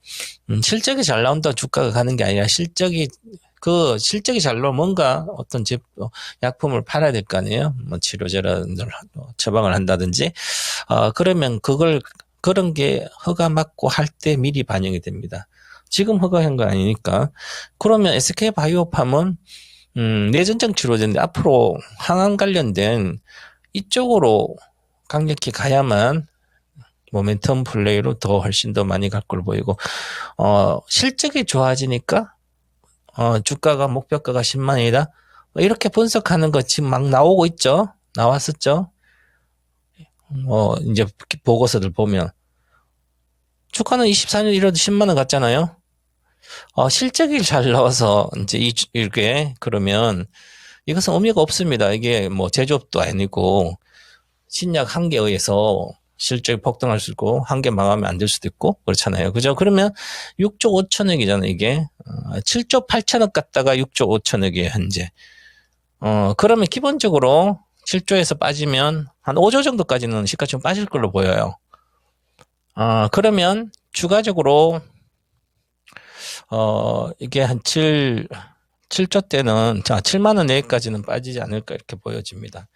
실적이 잘 나온다 주가가 가는 게 아니라 실적이 잘 나오면 뭔가 어떤 약품을 팔아야 될 거 아니에요. 뭐 치료제를 처방을 한다든지 그러면 그런 게 허가 받고 할 때 미리 반영이 됩니다. 지금 허가한 거 아니니까. 그러면 SK바이오팜은 내전증 치료제인데 앞으로 항암 관련된 이쪽으로 강력히 가야만 모멘텀 플레이로 더 훨씬 더 많이 갈 걸 보이고 실적이 좋아지니까 주가가 목표가가 10만이다. 이렇게 분석하는 거 지금 막 나오고 있죠. 나왔었죠. 이제 보고서들 보면 주가는 24년 1월도 10만 원 갔잖아요. 실적이 잘 나와서 이제 이렇게 그러면 이것은 의미가 없습니다. 이게 뭐 제조업도 아니고 신약 한 개에 의해서 실적이 폭등할 수 있고 한 개 망하면 안 될 수도 있고 그렇잖아요. 그죠? 그러면 6조 5천억이잖아요. 이게 7조 8천억 갔다가 6조 5천억이에요. 현재. 그러면 기본적으로 7조에서 빠지면 한 5조 정도까지는 시가총 빠질 걸로 보여요. 그러면 추가적으로 이게 한 7조 때는 7만 원 내외까지는 빠지지 않을까 이렇게 보여집니다.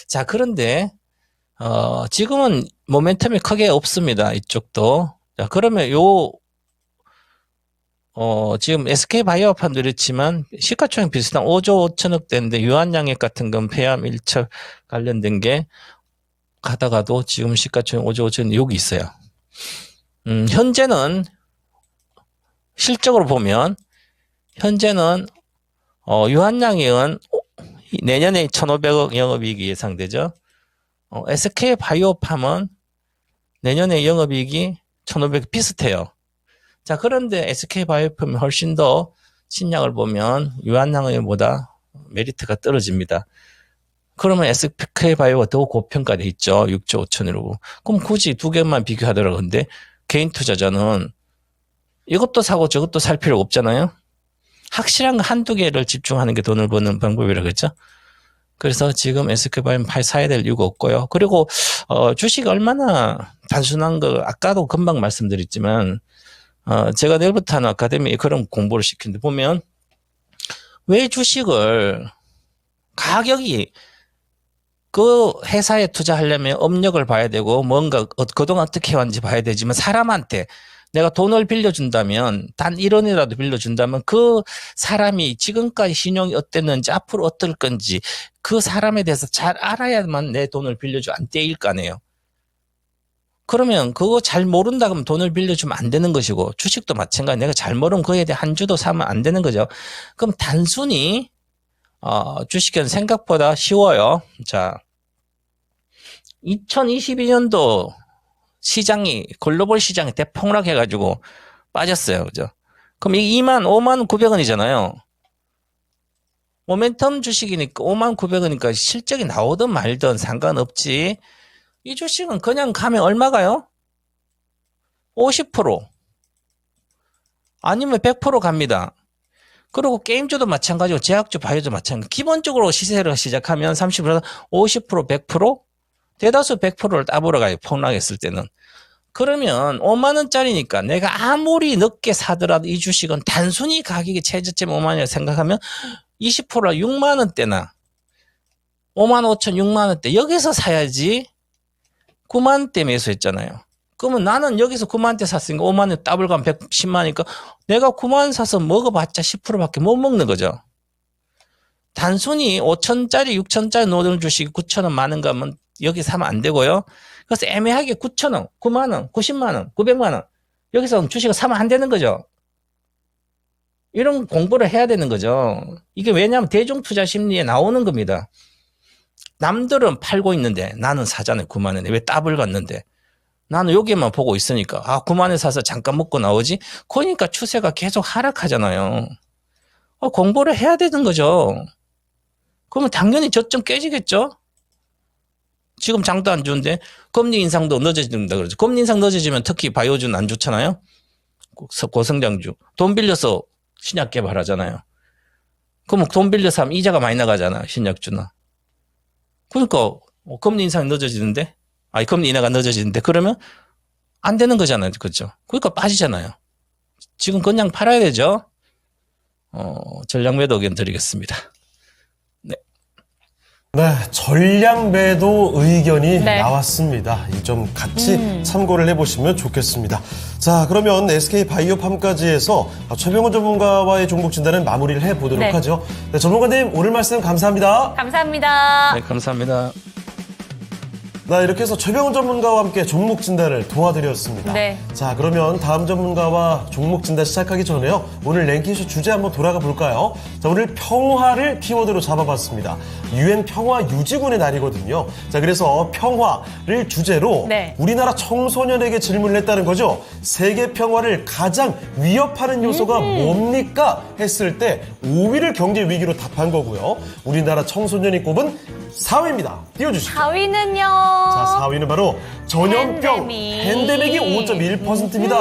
자, 그런데 지금은 모멘텀이 크게 없습니다. 이쪽도. 자, 그러면 지금 SK바이오팜도 그렇지만 시가총액 비슷한 5조 5천억 대인데 유한양액 같은 건 폐암 1차 관련된 게 가다가도 지금 시가총액 5조 5천억 여기 있어요. 현재는 실적으로 보면 현재는 유한양액은 내년에 1,500억 영업이익이 예상되죠. SK바이오팜은 내년에 영업이익이 1,500억 비슷해요. 자, 그런데 SK바이오팜이 훨씬 더 신약을 보면 유한양액보다 메리트가 떨어집니다. 그러면 SK바이오가 더 고평가돼 있죠. 6조 5천으로. 그럼 굳이 두 개만 비교하더라고. 근데 개인 투자자는 이것도 사고 저것도 살 필요가 없잖아요. 확실한 거 한두 개를 집중하는 게 돈을 버는 방법이라고 했죠. 그래서 지금 SK바이오팜 사야 될 이유가 없고요. 그리고 주식이 얼마나 단순한 거 아까도 금방 말씀드렸지만 제가 내일부터 하는 아카데미에 그런 공부를 시키는데 보면 왜 주식을 가격이 그 회사에 투자하려면 업력을 봐야 되고 뭔가 그동안 어떻게 해왔는지 봐야 되지만 사람한테 내가 돈을 빌려준다면 단 1원이라도 빌려준다면 그 사람이 지금까지 신용이 어땠는지 앞으로 어떨 건지 그 사람에 대해서 잘 알아야만 내 돈을 빌려줘 안 떼일 거 아니에요. 그러면 그거 잘 모른다 그러면 돈을 빌려주면 안 되는 것이고 주식도 마찬가지. 내가 잘 모르면 그에 대해 한 주도 사면 안 되는 거죠. 그럼 단순히 주식은 생각보다 쉬워요. 자, 2022년도 글로벌 시장이 대폭락해가지고 빠졌어요. 그죠? 그럼 이 5만 900원이잖아요. 모멘텀 주식이니까 5만 900원이니까 실적이 나오든 말든 상관없지. 이 주식은 그냥 가면 얼마 가요? 50% 아니면 100% 갑니다. 그리고 게임주도 마찬가지고 제약주, 바이오도 마찬가지. 기본적으로 시세를 시작하면 30%, 50%, 100%? 대다수 100%를 따보러 가요. 폭락했을 때는. 그러면 5만 원짜리니까 내가 아무리 늦게 사더라도 이 주식은 단순히 가격이 최저점 5만 원이라고 생각하면 20%라 6만 원대나 5만 5천, 6만 원대 여기서 사야지 9만 원대 매수했잖아요. 그러면 나는 여기서 9만 원대 샀으니까 5만 원 더블 가면 110만 원이니까 내가 9만 원 사서 먹어봤자 10%밖에 못 먹는 거죠. 단순히 5천짜리, 6천짜리 노동 주식이 9천 원 많은 거면 여기 사면 안 되고요. 그래서 애매하게 9천 원, 9만 원, 90만 원, 900만 원 여기서 주식을 사면 안 되는 거죠. 이런 공부를 해야 되는 거죠. 이게 왜냐하면 대중 투자 심리에 나오는 겁니다. 남들은 팔고 있는데 나는 사잖아요. 9만 원에. 왜 더블 갔는데. 나는 여기만 보고 있으니까 9만 원에 사서 잠깐 먹고 나오지. 그러니까 추세가 계속 하락하잖아요. 공부를 해야 되는 거죠. 그러면 당연히 저점 깨지겠죠. 지금 장도 안 좋은데 금리 인상도 늦어진다 그러죠. 금리 인상 늦어지면 특히 바이오주는 안 좋잖아요. 고성장주. 돈 빌려서 신약 개발하잖아요. 그럼 돈 빌려서 하면 이자가 많이 나가잖아, 신약주는. 그러니까 금리 인상이 늦어지는데, 금리 인하가 늦어지는데 그러면 안 되는 거잖아요, 그렇죠? 그러니까 빠지잖아요. 지금 그냥 팔아야 되죠. 전략 매도 의견 드리겠습니다. 네, 전략 매도 의견이 네. 나왔습니다. 이 점 같이 참고를 해보시면 좋겠습니다. 자, 그러면 SK바이오팜까지 해서 최병원 전문가와의 종목 진단은 마무리를 해보도록 네. 하죠. 네, 전문가님 오늘 말씀 감사합니다. 감사합니다. 네, 감사합니다. 네, 이렇게 해서 최병훈 전문가와 함께 종목 진단을 도와드렸습니다. 네. 자, 그러면 다음 전문가와 종목 진단 시작하기 전에요. 오늘 랭킹쇼 주제 한번 돌아가 볼까요? 자, 오늘 평화를 키워드로 잡아봤습니다. UN 평화 유지군의 날이거든요. 자, 그래서 평화를 주제로 네. 우리나라 청소년에게 질문을 했다는 거죠. 세계 평화를 가장 위협하는 요소가 뭡니까? 했을 때 5위를 경제 위기로 답한 거고요. 우리나라 청소년이 꼽은 4위입니다. 띄워주시죠. 4위는요. 자, 4위는 바로 전염병, 팬데믹. 팬데믹이 5.1%입니다.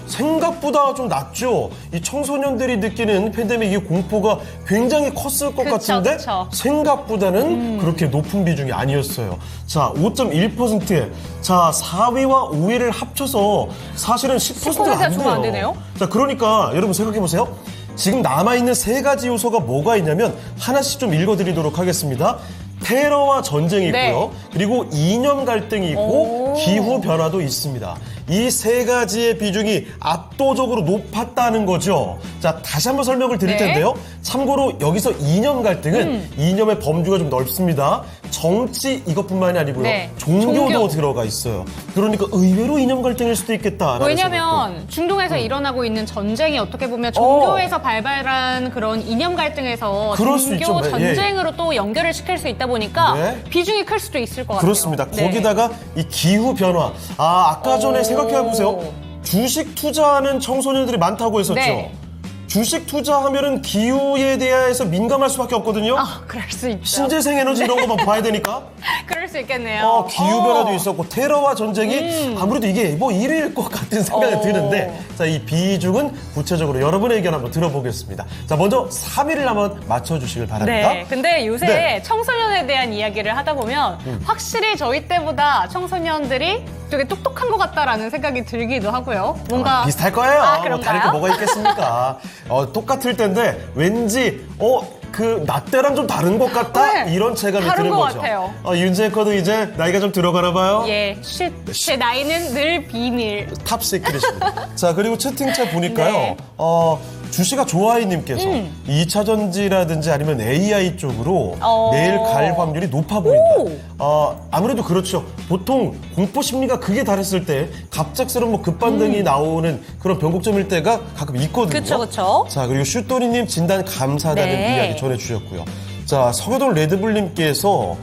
생각보다 좀 낮죠. 이 청소년들이 느끼는 팬데믹의 공포가 굉장히 컸을 것 그쵸, 같은데 그쵸. 생각보다는 그렇게 높은 비중이 아니었어요. 자, 5.1%. 자, 4위와 5위를 합쳐서 사실은 10%가 10%가 안 좀 돼요. 안 되네요? 자, 그러니까 여러분 생각해 보세요. 지금 남아있는 세 가지 요소가 뭐가 있냐면 하나씩 좀 읽어드리도록 하겠습니다. 테러와 전쟁이 네. 있고요. 그리고 이념 갈등이 있고 오. 기후 변화도 있습니다. 이 세 가지의 비중이 압도적으로 높았다는 거죠. 자, 다시 한번 설명을 드릴 네. 텐데요. 참고로 여기서 이념 갈등은 이념의 범주가 좀 넓습니다. 정치 이것뿐만이 아니고요. 네. 종교도 종교. 들어가 있어요. 그러니까 의외로 이념 갈등일 수도 있겠다라는 생각도. 왜냐면 중동에서 일어나고 있는 전쟁이 어떻게 보면 종교에서 발발한 그런 이념 갈등에서 그럴 수 종교 있죠. 예. 전쟁으로 또 연결을 시킬 수 있다 보니까 네. 비중이 클 수도 있을 것 같아요. 그렇습니다. 네. 거기다가 이 기후 변화. 아까 전에 오. 생각해보세요. 주식 투자하는 청소년들이 많다고 했었죠. 네. 주식 투자하면은 기후에 대해서 민감할 수밖에 없거든요. 그럴 수 있죠. 신재생 에너지 이런 것만 봐야 되니까. 그럴 수 있겠네요. 기후 변화도 있었고 테러와 전쟁이 아무래도 이게 뭐 1위일 것 같은 생각이 드는데 자, 이 비중은 구체적으로 여러분의 의견 한번 들어보겠습니다. 자, 먼저 3위를 한번 맞춰주시길 바랍니다. 네. 근데 요새 네. 청소년에 대한 이야기를 하다 보면 확실히 저희 때보다 청소년들이 되게 똑똑한 것 같다라는 생각이 들기도 하고요. 뭔가 비슷할 거예요. 뭐 그런가요? 다를 거 뭐가 있겠습니까? 똑같을 텐데 왠지 나 때랑 좀 다른 것 같다? 네. 이런 체감이 다른 드는 것 거죠. 같아요. 윤재커도 이제 나이가 좀 들어가나 봐요. 예, 제 나이는 늘 비밀. 탑 시크릿입니다. 자, 그리고 채팅창 보니까요. 네. 주시가 조아이님께서 2차 전지라든지 아니면 AI 쪽으로 내일 갈 확률이 높아 보인다. 아무래도 그렇죠. 보통 공포 심리가 극에 달했을 때 갑작스러운 뭐 급반등이 나오는 그런 변곡점일 때가 가끔 있거든요. 그쵸, 그쵸. 자, 그리고 슈토리님 진단 감사하다는 네. 이야기 전해주셨고요. 자, 서교동 레드불님께서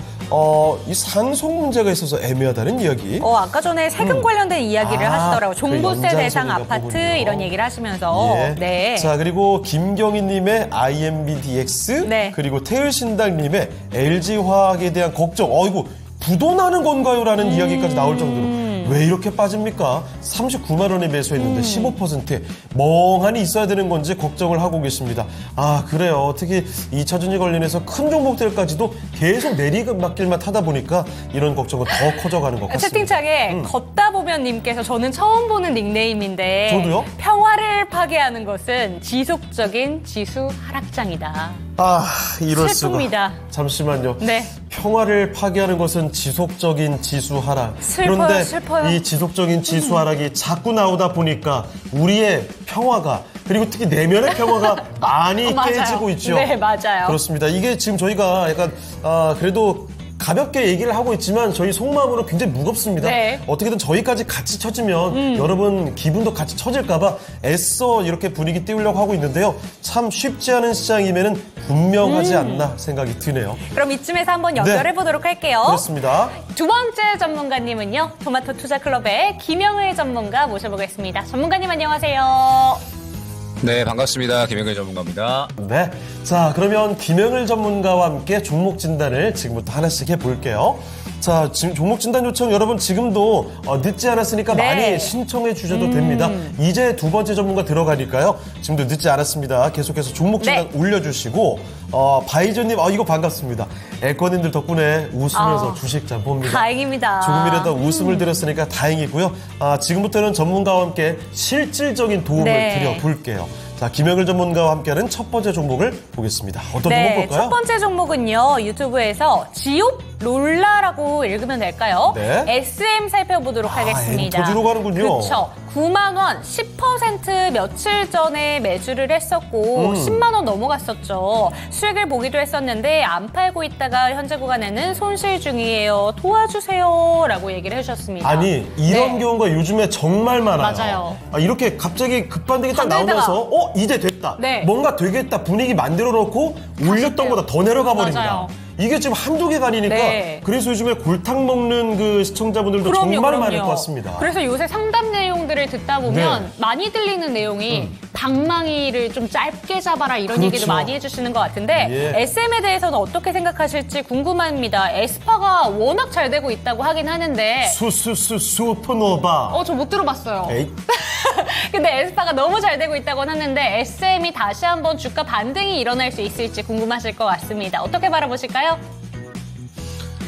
이 상속 문제가 있어서 애매하다는 이야기. 아까 전에 세금 관련된 이야기를 하시더라고요. 그 종부세 대상 연장선인가 아파트 보군요. 이런 얘기를 하시면서. 예. 네. 자, 그리고 김경희님의 IMBDX, 네. 그리고 태을신당님의 LG화학에 대한 걱정. 이거 부도나는 건가요? 라는 이야기까지 나올 정도로. 왜 이렇게 빠집니까? 39만 원에 매수했는데 15%에 멍하니 있어야 되는 건지 걱정을 하고 계십니다. 그래요. 특히 2차 전지 관련해서 큰 종목들까지도 계속 내리막길만 타다 보니까 이런 걱정은 더 커져가는 것 같습니다. 채팅창에 걷다 보면 님께서 저는 처음 보는 닉네임인데 저도요? 평화를 파괴하는 것은 지속적인 지수 하락장이다. 이럴 슬픕니다. 수가. 잠시만요. 네. 평화를 파괴하는 것은 지속적인 지수 하락. 슬퍼요, 그런데 슬퍼요. 이 지속적인 지수 하락이 자꾸 나오다 보니까 우리의 평화가 그리고 특히 내면의 평화가 많이 맞아요. 깨지고 있죠. 네, 맞아요. 그렇습니다. 이게 지금 저희가 약간 그래도 가볍게 얘기를 하고 있지만 저희 속마음으로 굉장히 무겁습니다. 네. 어떻게든 저희까지 같이 처지면 여러분 기분도 같이 처질까봐 애써 이렇게 분위기 띄우려고 하고 있는데요. 참 쉽지 않은 시장이면은 분명하지 않나 생각이 드네요. 그럼 이쯤에서 한번 연결해 네. 보도록 할게요. 그렇습니다. 두 번째 전문가님은요. 토마토 투자클럽의 김영의 전문가 모셔보겠습니다. 전문가님 안녕하세요. 네, 반갑습니다. 김영길 전문가입니다. 네. 자, 그러면 김영일 전문가와 함께 종목 진단을 지금부터 하나씩 해볼게요. 자, 지금 종목 진단 요청 여러분 지금도 늦지 않았으니까 네. 많이 신청해 주셔도 됩니다. 이제 두 번째 전문가 들어가니까요. 지금도 늦지 않았습니다. 계속해서 종목 진단 네. 올려주시고 바이저님 이거 반갑습니다. 애권님들 덕분에 웃으면서 주식 잘 봅니다. 다행입니다. 조금이라도 웃음을 드렸으니까 다행이고요. 지금부터는 전문가와 함께 실질적인 도움을 네. 드려볼게요. 자, 김영일 전문가와 함께하는 첫 번째 종목을 보겠습니다. 어떤 종목 볼까요? 첫 번째 종목은요. 유튜브에서 지옵 롤라라고 읽으면 될까요? 네. SM 살펴보도록 하겠습니다. 엔터지로 가는군요. 그렇죠. 9만 원, 10% 며칠 전에 매수를 했었고 10만 원 넘어갔었죠. 수익을 보기도 했었는데 안 팔고 있다가 현재 구간에는 손실 중이에요. 도와주세요라고 얘기를 해주셨습니다. 아니 이런 네. 경우가 요즘에 정말 많아요. 맞아요. 이렇게 갑자기 급반등이 딱 반대다가. 나오면서 이제 됐다. 네. 뭔가 되겠다. 분위기 만들어 놓고 올렸던 것보다 더 내려가 버립니다. 맞아요. 이게 지금 한두 개가 아니니까 네. 그래서 요즘에 골탕 먹는 그 시청자분들도 정말 많을 것 같습니다. 그래서 요새 상담 내용들을 듣다 보면 네. 많이 들리는 내용이 방망이를 좀 짧게 잡아라 이런 그렇죠. 얘기도 많이 해주시는 것 같은데 예. SM에 대해서는 어떻게 생각하실지 궁금합니다. 에스파가 워낙 잘 되고 있다고 하긴 하는데 슈퍼노바. 저 못 들어봤어요. 에이, 근데 에스파가 너무 잘 되고 있다고 하는데 SM이 다시 한번 주가 반등이 일어날 수 있을지 궁금하실 것 같습니다. 어떻게 바라보실까요?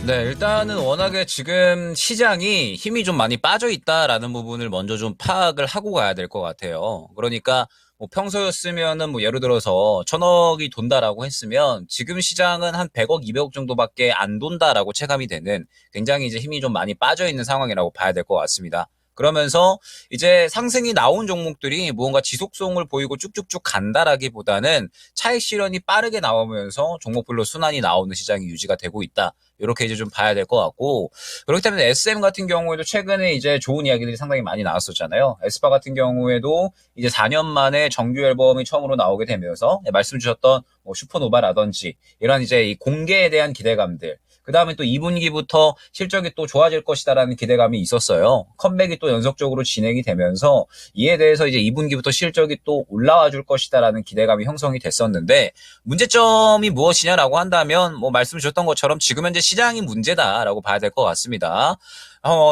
네, 일단은 워낙에 지금 시장이 힘이 좀 많이 빠져 있다라는 부분을 먼저 좀 파악을 하고 가야 될 것 같아요. 그러니까 뭐 평소였으면은 뭐 예를 들어서 1,000억이 돈다라고 했으면 지금 시장은 한 100억, 200억 정도밖에 안 돈다라고 체감이 되는 굉장히 이제 힘이 좀 많이 빠져 있는 상황이라고 봐야 될 것 같습니다. 그러면서 이제 상승이 나온 종목들이 무언가 지속성을 보이고 쭉쭉쭉 간다라기보다는 차익 실현이 빠르게 나오면서 종목별로 순환이 나오는 시장이 유지가 되고 있다. 이렇게 이제 좀 봐야 될 것 같고, 그렇기 때문에 SM 같은 경우에도 최근에 이제 좋은 이야기들이 상당히 많이 나왔었잖아요. 에스파 같은 경우에도 이제 4년 만에 정규 앨범이 처음으로 나오게 되면서 말씀 주셨던 뭐 슈퍼노바라든지 이런 이제 이 공개에 대한 기대감들, 그 다음에 또 2분기부터 실적이 또 좋아질 것이다라는 기대감이 있었어요. 컴백이 또 연속적으로 진행이 되면서 이에 대해서 이제 2분기부터 실적이 또 올라와 줄 것이다라는 기대감이 형성이 됐었는데, 문제점이 무엇이냐라고 한다면 뭐 말씀 주셨던 것처럼 지금 현재 시장이 문제다라고 봐야 될 것 같습니다.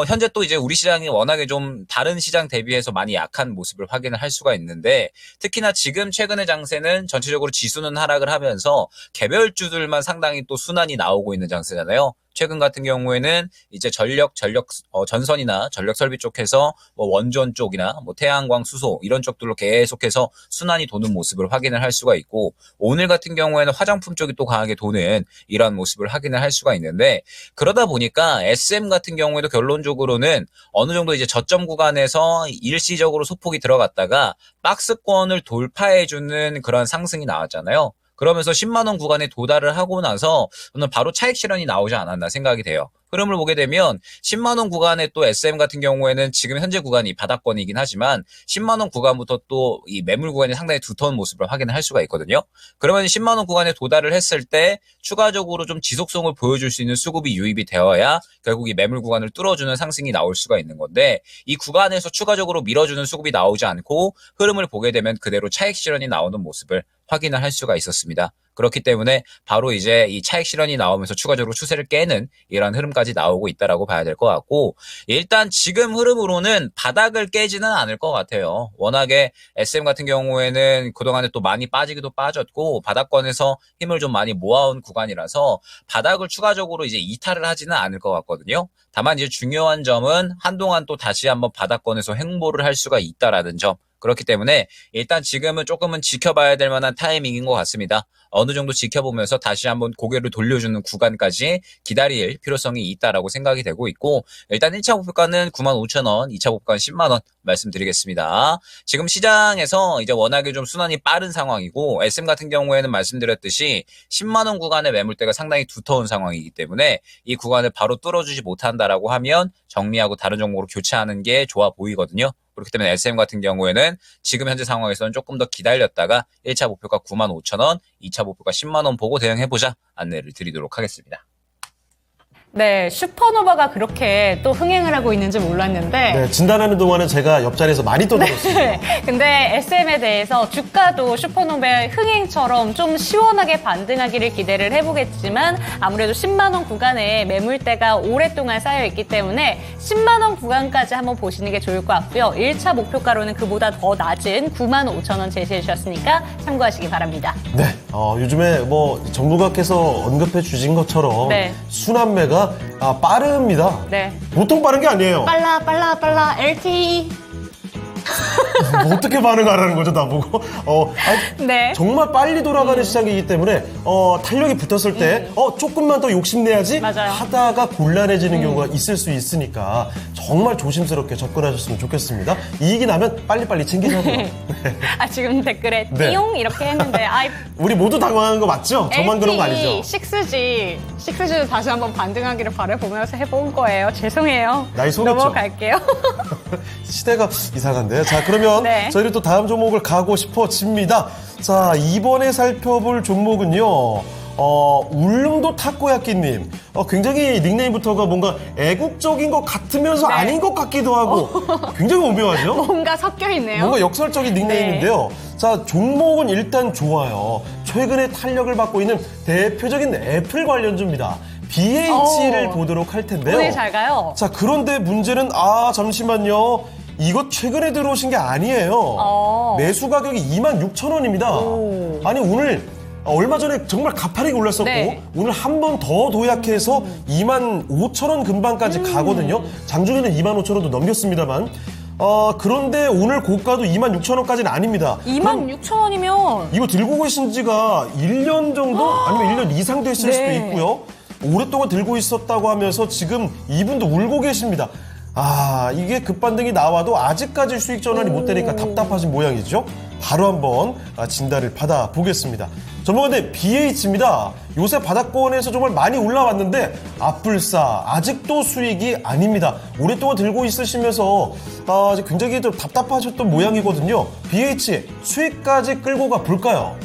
현재 또 이제 우리 시장이 워낙에 좀 다른 시장 대비해서 많이 약한 모습을 확인을 할 수가 있는데, 특히나 지금 최근의 장세는 전체적으로 지수는 하락을 하면서 개별주들만 상당히 또 순환이 나오고 있는 장세잖아요. 최근 같은 경우에는 이제 전선이나 전력 설비 쪽에서 뭐 원전 쪽이나 뭐 태양광 수소 이런 쪽들로 계속해서 순환이 도는 모습을 확인을 할 수가 있고, 오늘 같은 경우에는 화장품 쪽이 또 강하게 도는 이러한 모습을 확인을 할 수가 있는데, 그러다 보니까 SM 같은 경우에도 결론적으로는 어느 정도 이제 저점 구간에서 일시적으로 소폭이 들어갔다가 박스권을 돌파해주는 그런 상승이 나왔잖아요. 그러면서 10만 원 구간에 도달을 하고 나서 저는 바로 차익 실현이 나오지 않았나 생각이 돼요. 흐름을 보게 되면 10만 원 구간에 또 SM 같은 경우에는 지금 현재 구간이 바닥권이긴 하지만 10만 원 구간부터 또 이 매물 구간이 상당히 두터운 모습을 확인을 할 수가 있거든요. 그러면 10만 원 구간에 도달을 했을 때 추가적으로 좀 지속성을 보여줄 수 있는 수급이 유입이 되어야 결국 이 매물 구간을 뚫어주는 상승이 나올 수가 있는 건데, 이 구간에서 추가적으로 밀어주는 수급이 나오지 않고 흐름을 보게 되면 그대로 차익 실현이 나오는 모습을 확인을 할 수가 있었습니다. 그렇기 때문에 바로 이제 이 차익 실현이 나오면서 추가적으로 추세를 깨는 이런 흐름까지 나오고 있다라고 봐야 될 것 같고, 일단 지금 흐름으로는 바닥을 깨지는 않을 것 같아요. 워낙에 SM 같은 경우에는 그동안에 또 많이 빠지기도 빠졌고 바닥권에서 힘을 좀 많이 모아온 구간이라서 바닥을 추가적으로 이제 이탈을 하지는 않을 것 같거든요. 다만 이제 중요한 점은 한동안 또 다시 한번 바닥권에서 횡보를 할 수가 있다라는 점. 그렇기 때문에 일단 지금은 조금은 지켜봐야 될 만한 타이밍인 것 같습니다. 어느 정도 지켜보면서 다시 한번 고개를 돌려주는 구간까지 기다릴 필요성이 있다라고 생각이 되고 있고, 일단 1차 목표가는 95,000원, 2차 목표가는 10만 원 말씀드리겠습니다. 지금 시장에서 이제 워낙에 좀 순환이 빠른 상황이고, SM 같은 경우에는 말씀드렸듯이 10만 원 구간의 매물대가 상당히 두터운 상황이기 때문에 이 구간을 바로 뚫어주지 못한다라고 하면 정리하고 다른 종목으로 교체하는 게 좋아 보이거든요. 그렇기 때문에 SM 같은 경우에는 지금 현재 상황에서는 조금 더 기다렸다가 1차 목표가 95,000원, 2차 목표가 10만 원 보고 대응해보자 안내를 드리도록 하겠습니다. 네, 슈퍼노바가 그렇게 또 흥행을 하고 있는지 몰랐는데. 네, 진단하는 동안은 제가 옆자리에서 많이 떠들었습니다. 네, 근데 SM에 대해서 주가도 슈퍼노바의 흥행처럼 좀 시원하게 반등하기를 기대를 해보겠지만 아무래도 10만 원 구간에 매물대가 오랫동안 쌓여있기 때문에 10만 원 구간까지 한번 보시는 게 좋을 것 같고요. 1차 목표가로는 그보다 더 낮은 9만 5천 원 제시해 주셨으니까 참고하시기 바랍니다. 네, 요즘에 뭐 전문가께서 언급해 주신 것처럼 네. 순환매가 빠릅니다. 네. 보통 빠른 게 아니에요. 빨라 LTE. 뭐 어떻게 반응하라는 거죠, 나보고? 네. 정말 빨리 돌아가는 시장이기 때문에 탄력이 붙었을 때 조금만 더 욕심내야지 맞아요. 하다가 곤란해지는 경우가 있을 수 있으니까 정말 조심스럽게 접근하셨으면 좋겠습니다. 이익이 나면 빨리빨리 챙기자고요. 지금 댓글에 네. 띠용 이렇게 했는데 우리 모두 당황한 거 맞죠? 저만 그런 거 아니죠? 6G도 다시 한번 반등하기를 바라보면서 해본 거예요. 죄송해요. 나이 속였죠? 넘어갈게요. 시대가 이상한데. 자, 그러면 네. 저희는 또 다음 종목을 가고 싶어집니다. 자, 이번에 살펴볼 종목은요. 울릉도 타코야끼님. 굉장히 닉네임부터가 뭔가 애국적인 것 같으면서 네. 아닌 것 같기도 하고 굉장히 오묘하죠? 뭔가 섞여 있네요. 뭔가 역설적인 닉네임인데요. 자, 종목은 일단 좋아요. 최근에 탄력을 받고 있는 대표적인 애플 관련주입니다. BH를 보도록 할 텐데요. 오늘 잘 가요. 자, 그런데 문제는 잠시만요. 이거 최근에 들어오신 게 아니에요. 매수 가격이 26,000원입니다. 아니, 오늘 얼마 전에 정말 가파르게 올랐었고 네. 오늘 한 번 더 도약해서 25,000원 근방까지 가거든요. 장중에는 25,000원도 넘겼습니다만 그런데 오늘 고가도 26,000원까지는 아닙니다. 26,000원이면 이거 들고 계신 지가 1년 정도 아니면 1년 이상 됐을 네. 수도 있고요. 오랫동안 들고 있었다고 하면서 지금 이분도 울고 계십니다. 이게 급반등이 나와도 아직까지 수익 전환이 못 되니까 답답하신 모양이죠. 바로 한번 진단을 받아보겠습니다. 전문가님, BH입니다. 요새 바닥권에서 정말 많이 올라왔는데 앞불싸 아직도 수익이 아닙니다. 오랫동안 들고 있으시면서 굉장히 좀 답답하셨던 모양이거든요. BH 수익까지 끌고 가 볼까요?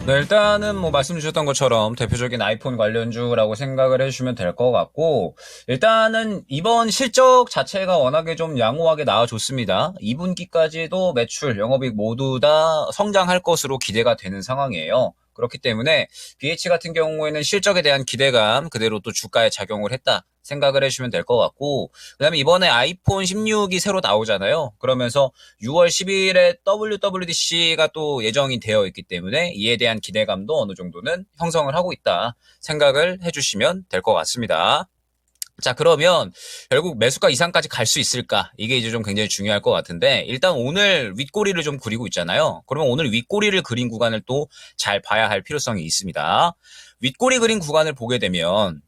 네, 일단은 뭐 말씀 주셨던 것처럼 대표적인 아이폰 관련주라고 생각을 해주시면 될 것 같고, 일단은 이번 실적 자체가 워낙에 좀 양호하게 나와줬습니다. 2분기까지도 매출, 영업이익 모두 다 성장할 것으로 기대가 되는 상황이에요. 그렇기 때문에 BH 같은 경우에는 실적에 대한 기대감 그대로 또 주가에 작용을 했다 생각을 해주시면 될 것 같고, 그 다음에 이번에 아이폰 16이 새로 나오잖아요. 그러면서 6월 10일에 WWDC가 또 예정이 되어 있기 때문에 이에 대한 기대감도 어느 정도는 형성을 하고 있다 생각을 해주시면 될 것 같습니다. 자, 그러면 결국 매수가 이상까지 갈 수 있을까? 이게 이제 좀 굉장히 중요할 것 같은데, 일단 오늘 윗꼬리를 좀 그리고 있잖아요. 그러면 오늘 윗꼬리를 그린 구간을 또 잘 봐야 할 필요성이 있습니다. 윗꼬리 그린 구간을 보게 되면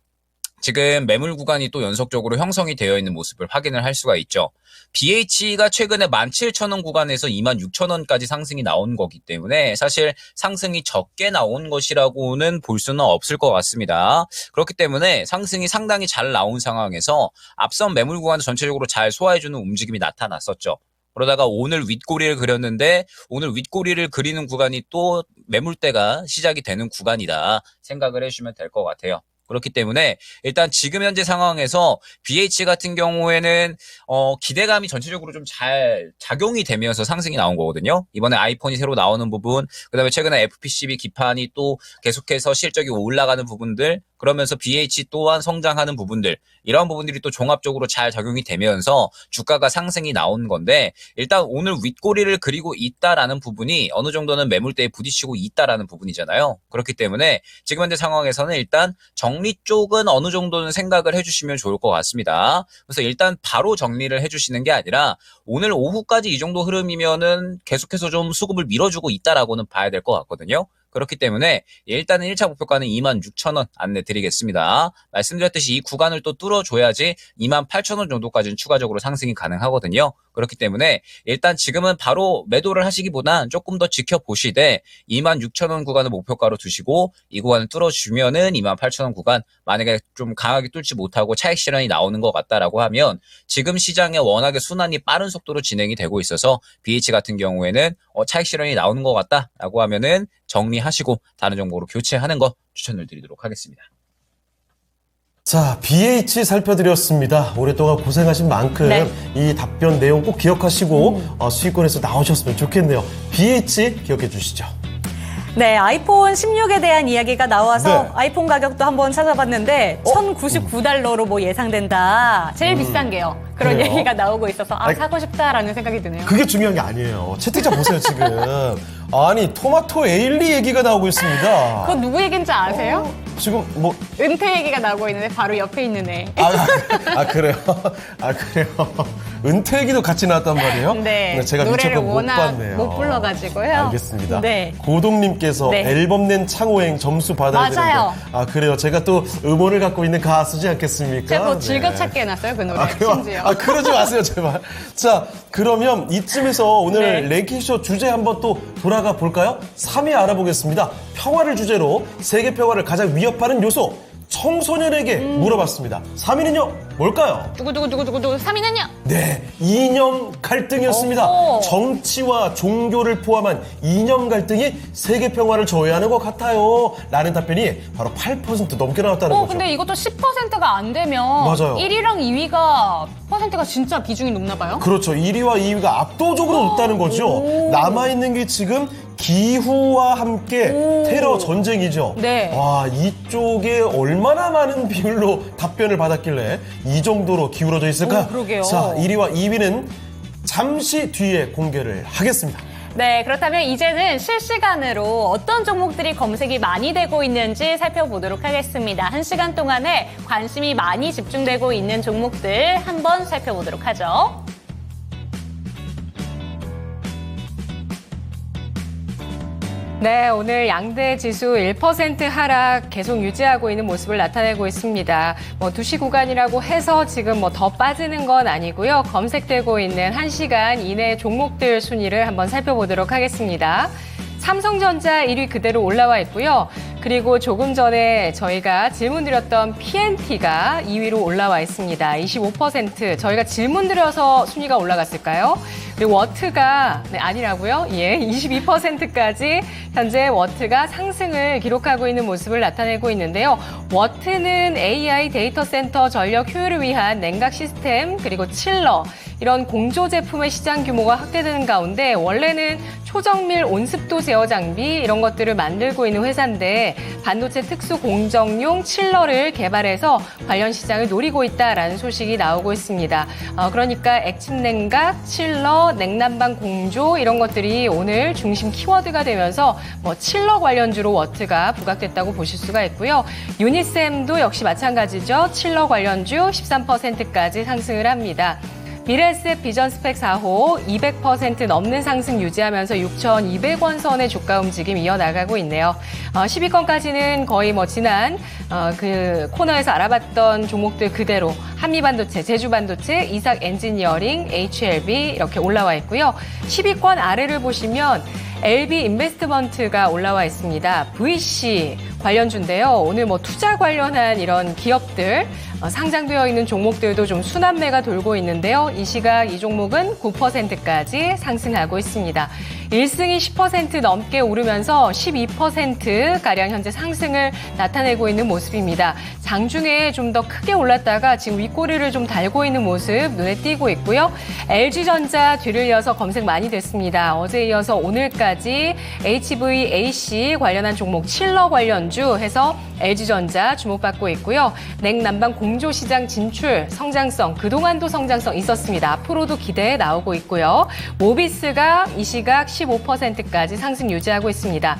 지금 매물 구간이 또 연속적으로 형성이 되어 있는 모습을 확인을 할 수가 있죠. BH가 최근에 17,000원 구간에서 26,000원까지 상승이 나온 거기 때문에 사실 상승이 적게 나온 것이라고는 볼 수는 없을 것 같습니다. 그렇기 때문에 상승이 상당히 잘 나온 상황에서 앞선 매물 구간을 전체적으로 잘 소화해주는 움직임이 나타났었죠. 그러다가 오늘 윗꼬리를 그렸는데 오늘 윗꼬리를 그리는 구간이 또 매물대가 시작이 되는 구간이다 생각을 해주시면 될 것 같아요. 그렇기 때문에 일단 지금 현재 상황에서 BH 같은 경우에는 기대감이 전체적으로 좀 잘 작용이 되면서 상승이 나온 거거든요. 이번에 아이폰이 새로 나오는 부분, 그다음에 최근에 FPCB 기판이 또 계속해서 실적이 올라가는 부분들, 그러면서 BH 또한 성장하는 부분들, 이런 부분들이 또 종합적으로 잘 적용이 되면서 주가가 상승이 나온 건데, 일단 오늘 윗꼬리를 그리고 있다라는 부분이 어느 정도는 매물대에 부딪히고 있다라는 부분이잖아요. 그렇기 때문에 지금 현재 상황에서는 일단 정리 쪽은 어느 정도는 생각을 해주시면 좋을 것 같습니다. 그래서 일단 바로 정리를 해주시는 게 아니라 오늘 오후까지 이 정도 흐름이면은 계속해서 좀 수급을 밀어주고 있다라고는 봐야 될 것 같거든요. 그렇기 때문에 일단은 1차 목표가는 26,000원 안내 드리겠습니다. 말씀드렸듯이 이 구간을 또 뚫어줘야지 28,000원 정도까지는 추가적으로 상승이 가능하거든요. 그렇기 때문에 일단 지금은 바로 매도를 하시기보단 조금 더 지켜보시되 26,000원 구간을 목표가로 두시고 이 구간을 뚫어주면은 28,000원 구간, 만약에 좀 강하게 뚫지 못하고 차익 실현이 나오는 것 같다라고 하면 지금 시장에 워낙에 순환이 빠른 속도로 진행이 되고 있어서 BH 같은 경우에는 차익 실현이 나오는 것 같다라고 하면은 정리하시고 다른 종목으로 교체하는 거 추천을 드리도록 하겠습니다. 자, BH 살펴드렸습니다. 오랫동안 고생하신 만큼 네. 이 답변 내용 꼭 기억하시고 수익권에서 나오셨으면 좋겠네요. BH 기억해 주시죠. 네, 아이폰 16에 대한 이야기가 나와서 네. 아이폰 가격도 한번 찾아봤는데 1,099달러로 뭐 예상된다. 제일 비싼 게요. 그런 그래요? 얘기가 나오고 있어서 아니, 사고 싶다라는 생각이 드네요. 그게 중요한 게 아니에요. 채팅창 보세요, 지금. 아니, 토마토 에일리 얘기가 나오고 있습니다. 그건 누구 얘기인지 아세요? 지금 뭐 은퇴 얘기가 나오고 있는데 바로 옆에 있는 애. 그래요? 그래요? 은퇴 얘기도 같이 나왔단 말이에요? 네. 제가 노래를 미처 못 워낙 봤네요. 못 불러가지고요. 알겠습니다. 네. 고동님께서 네. 앨범 낸 창호행 점수 받아야 맞아요. 되는데. 그래요? 제가 또 음원을 갖고 있는 가수지 않겠습니까? 제가 뭐 네. 즐겨찾기 해놨어요, 그 노래. 그래요? 심지어. 그러지 마세요, 제발. 자, 그러면 이쯤에서 오늘 네. 랭킹쇼 주제 한번 또 돌아가 볼까요? 3위 알아보겠습니다. 평화를 주제로 세계 평화를 가장 위협하는 요소. 청소년에게 물어봤습니다. 3위는요? 뭘까요? 누구 3위는요? 네, 이념 갈등이었습니다. 오. 정치와 종교를 포함한 이념 갈등이 세계 평화를 저해하는 것 같아요. 라는 답변이 바로 8% 넘게 나왔다는 거죠. 근데 이것도 10%가 안 되면 맞아요. 1위랑 2위가 퍼센트가 진짜 비중이 높나 봐요? 그렇죠. 1위와 2위가 압도적으로 높다는 거죠. 오. 남아있는 게 지금 기후와 함께 테러 전쟁이죠. 네. 와, 이쪽에 얼마나 많은 비율로 답변을 받았길래 이 정도로 기울어져 있을까? 그러게요. 자, 1위와 2위는 잠시 뒤에 공개를 하겠습니다. 네, 그렇다면 이제는 실시간으로 어떤 종목들이 검색이 많이 되고 있는지 살펴보도록 하겠습니다. 1시간 동안에 관심이 많이 집중되고 있는 종목들 한번 살펴보도록 하죠. 네, 오늘 양대 지수 1% 하락 계속 유지하고 있는 모습을 나타내고 있습니다. 2시 구간이라고 해서 지금 더 빠지는 건 아니고요. 검색되고 있는 1시간 이내 종목들 순위를 한번 살펴보도록 하겠습니다. 삼성전자 1위 그대로 올라와 있고요. 그리고 조금 전에 저희가 질문드렸던 PNT가 2위로 올라와 있습니다. 25%. 저희가 질문드려서 순위가 올라갔을까요? 그리고 워트가 아니라고요? 22%까지 현재 워트가 상승을 기록하고 있는 모습을 나타내고 있는데요. 워트는 AI 데이터 센터 전력 효율을 위한 냉각 시스템 그리고 칠러 이런 공조 제품의 시장 규모가 확대되는 가운데 원래는 초정밀 온습도 제어 장비 이런 것들을 만들고 있는 회사인데 반도체 특수 공정용 칠러를 개발해서 관련 시장을 노리고 있다라는 소식이 나오고 있습니다. 그러니까 액침 냉각, 칠러, 냉난방 공조 이런 것들이 오늘 중심 키워드가 되면서 칠러 관련주로 워트가 부각됐다고 보실 수가 있고요. 유니셈도 역시 마찬가지죠. 칠러 관련주 13%까지 상승을 합니다. 미래에셋 비전스펙 4호 200% 넘는 상승 유지하면서 6,200원 선의 주가 움직임 이어나가고 있네요. 10위권까지는 거의 지난 그 코너에서 알아봤던 종목들 그대로 한미반도체, 제주반도체, 이삭 엔지니어링, HLB 이렇게 올라와 있고요. 10위권 아래를 보시면 LB 인베스트먼트가 올라와 있습니다. VC 관련주인데요. 오늘 투자 관련한 이런 기업들 상장되어 있는 종목들도 좀 순환매가 돌고 있는데요. 이 시각 이 종목은 9%까지 상승하고 있습니다. 1승이 10% 넘게 오르면서 12%가량 현재 상승을 나타내고 있는 모습입니다. 장중에 좀 더 크게 올랐다가 지금 윗꼬리를 좀 달고 있는 모습 눈에 띄고 있고요. LG전자 뒤를 이어서 검색 많이 됐습니다. 어제 이어서 오늘까지 HVAC 관련한 종목 칠러 관련주 해서 LG전자 주목받고 있고요. 냉난방 공조 시장 진출 성장성 그동안도 성장성 있었습니다. 앞으로도 기대해 나오고 있고요. 모비스가 이 시각 15%까지 상승 유지하고 있습니다.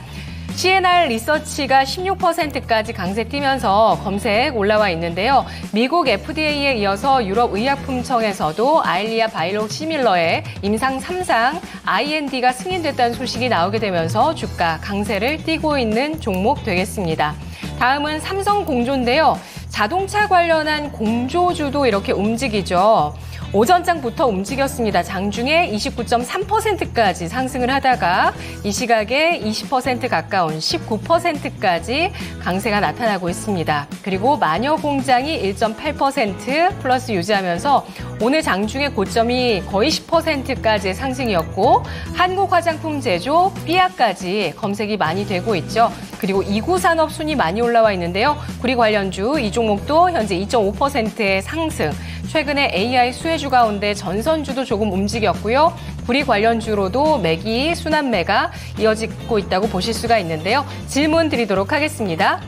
CNR 리서치가 16%까지 강세 뛰면서 검색 올라와 있는데요. 미국 FDA에 이어서 유럽 의약품청에서도 아일리아 바이오시밀러의 임상 3상 IND가 승인됐다는 소식이 나오게 되면서 주가 강세를 띠고 있는 종목 되겠습니다. 다음은 삼성 공조인데요. 자동차 관련한 공조주도 이렇게 움직이죠. 오전장부터 움직였습니다. 장중에 29.3%까지 상승을 하다가 이 시각에 20% 가까운 19%까지 강세가 나타나고 있습니다. 그리고 마녀공장이 1.8% 플러스 유지하면서 오늘 장중에 고점이 거의 10%까지의 상승이었고 한국화장품 제조 삐아까지 검색이 많이 되고 있죠. 그리고 이구산업 순위 많이 올라와 있는데요. 구리 관련주 이 종목도 현재 2.5%의 상승. 최근에 AI 수혜주 가운데 전선주도 조금 움직였고요. 구리 관련주로도 매기, 순환매가 이어지고 있다고 보실 수가 있는데요. 질문 드리도록 하겠습니다.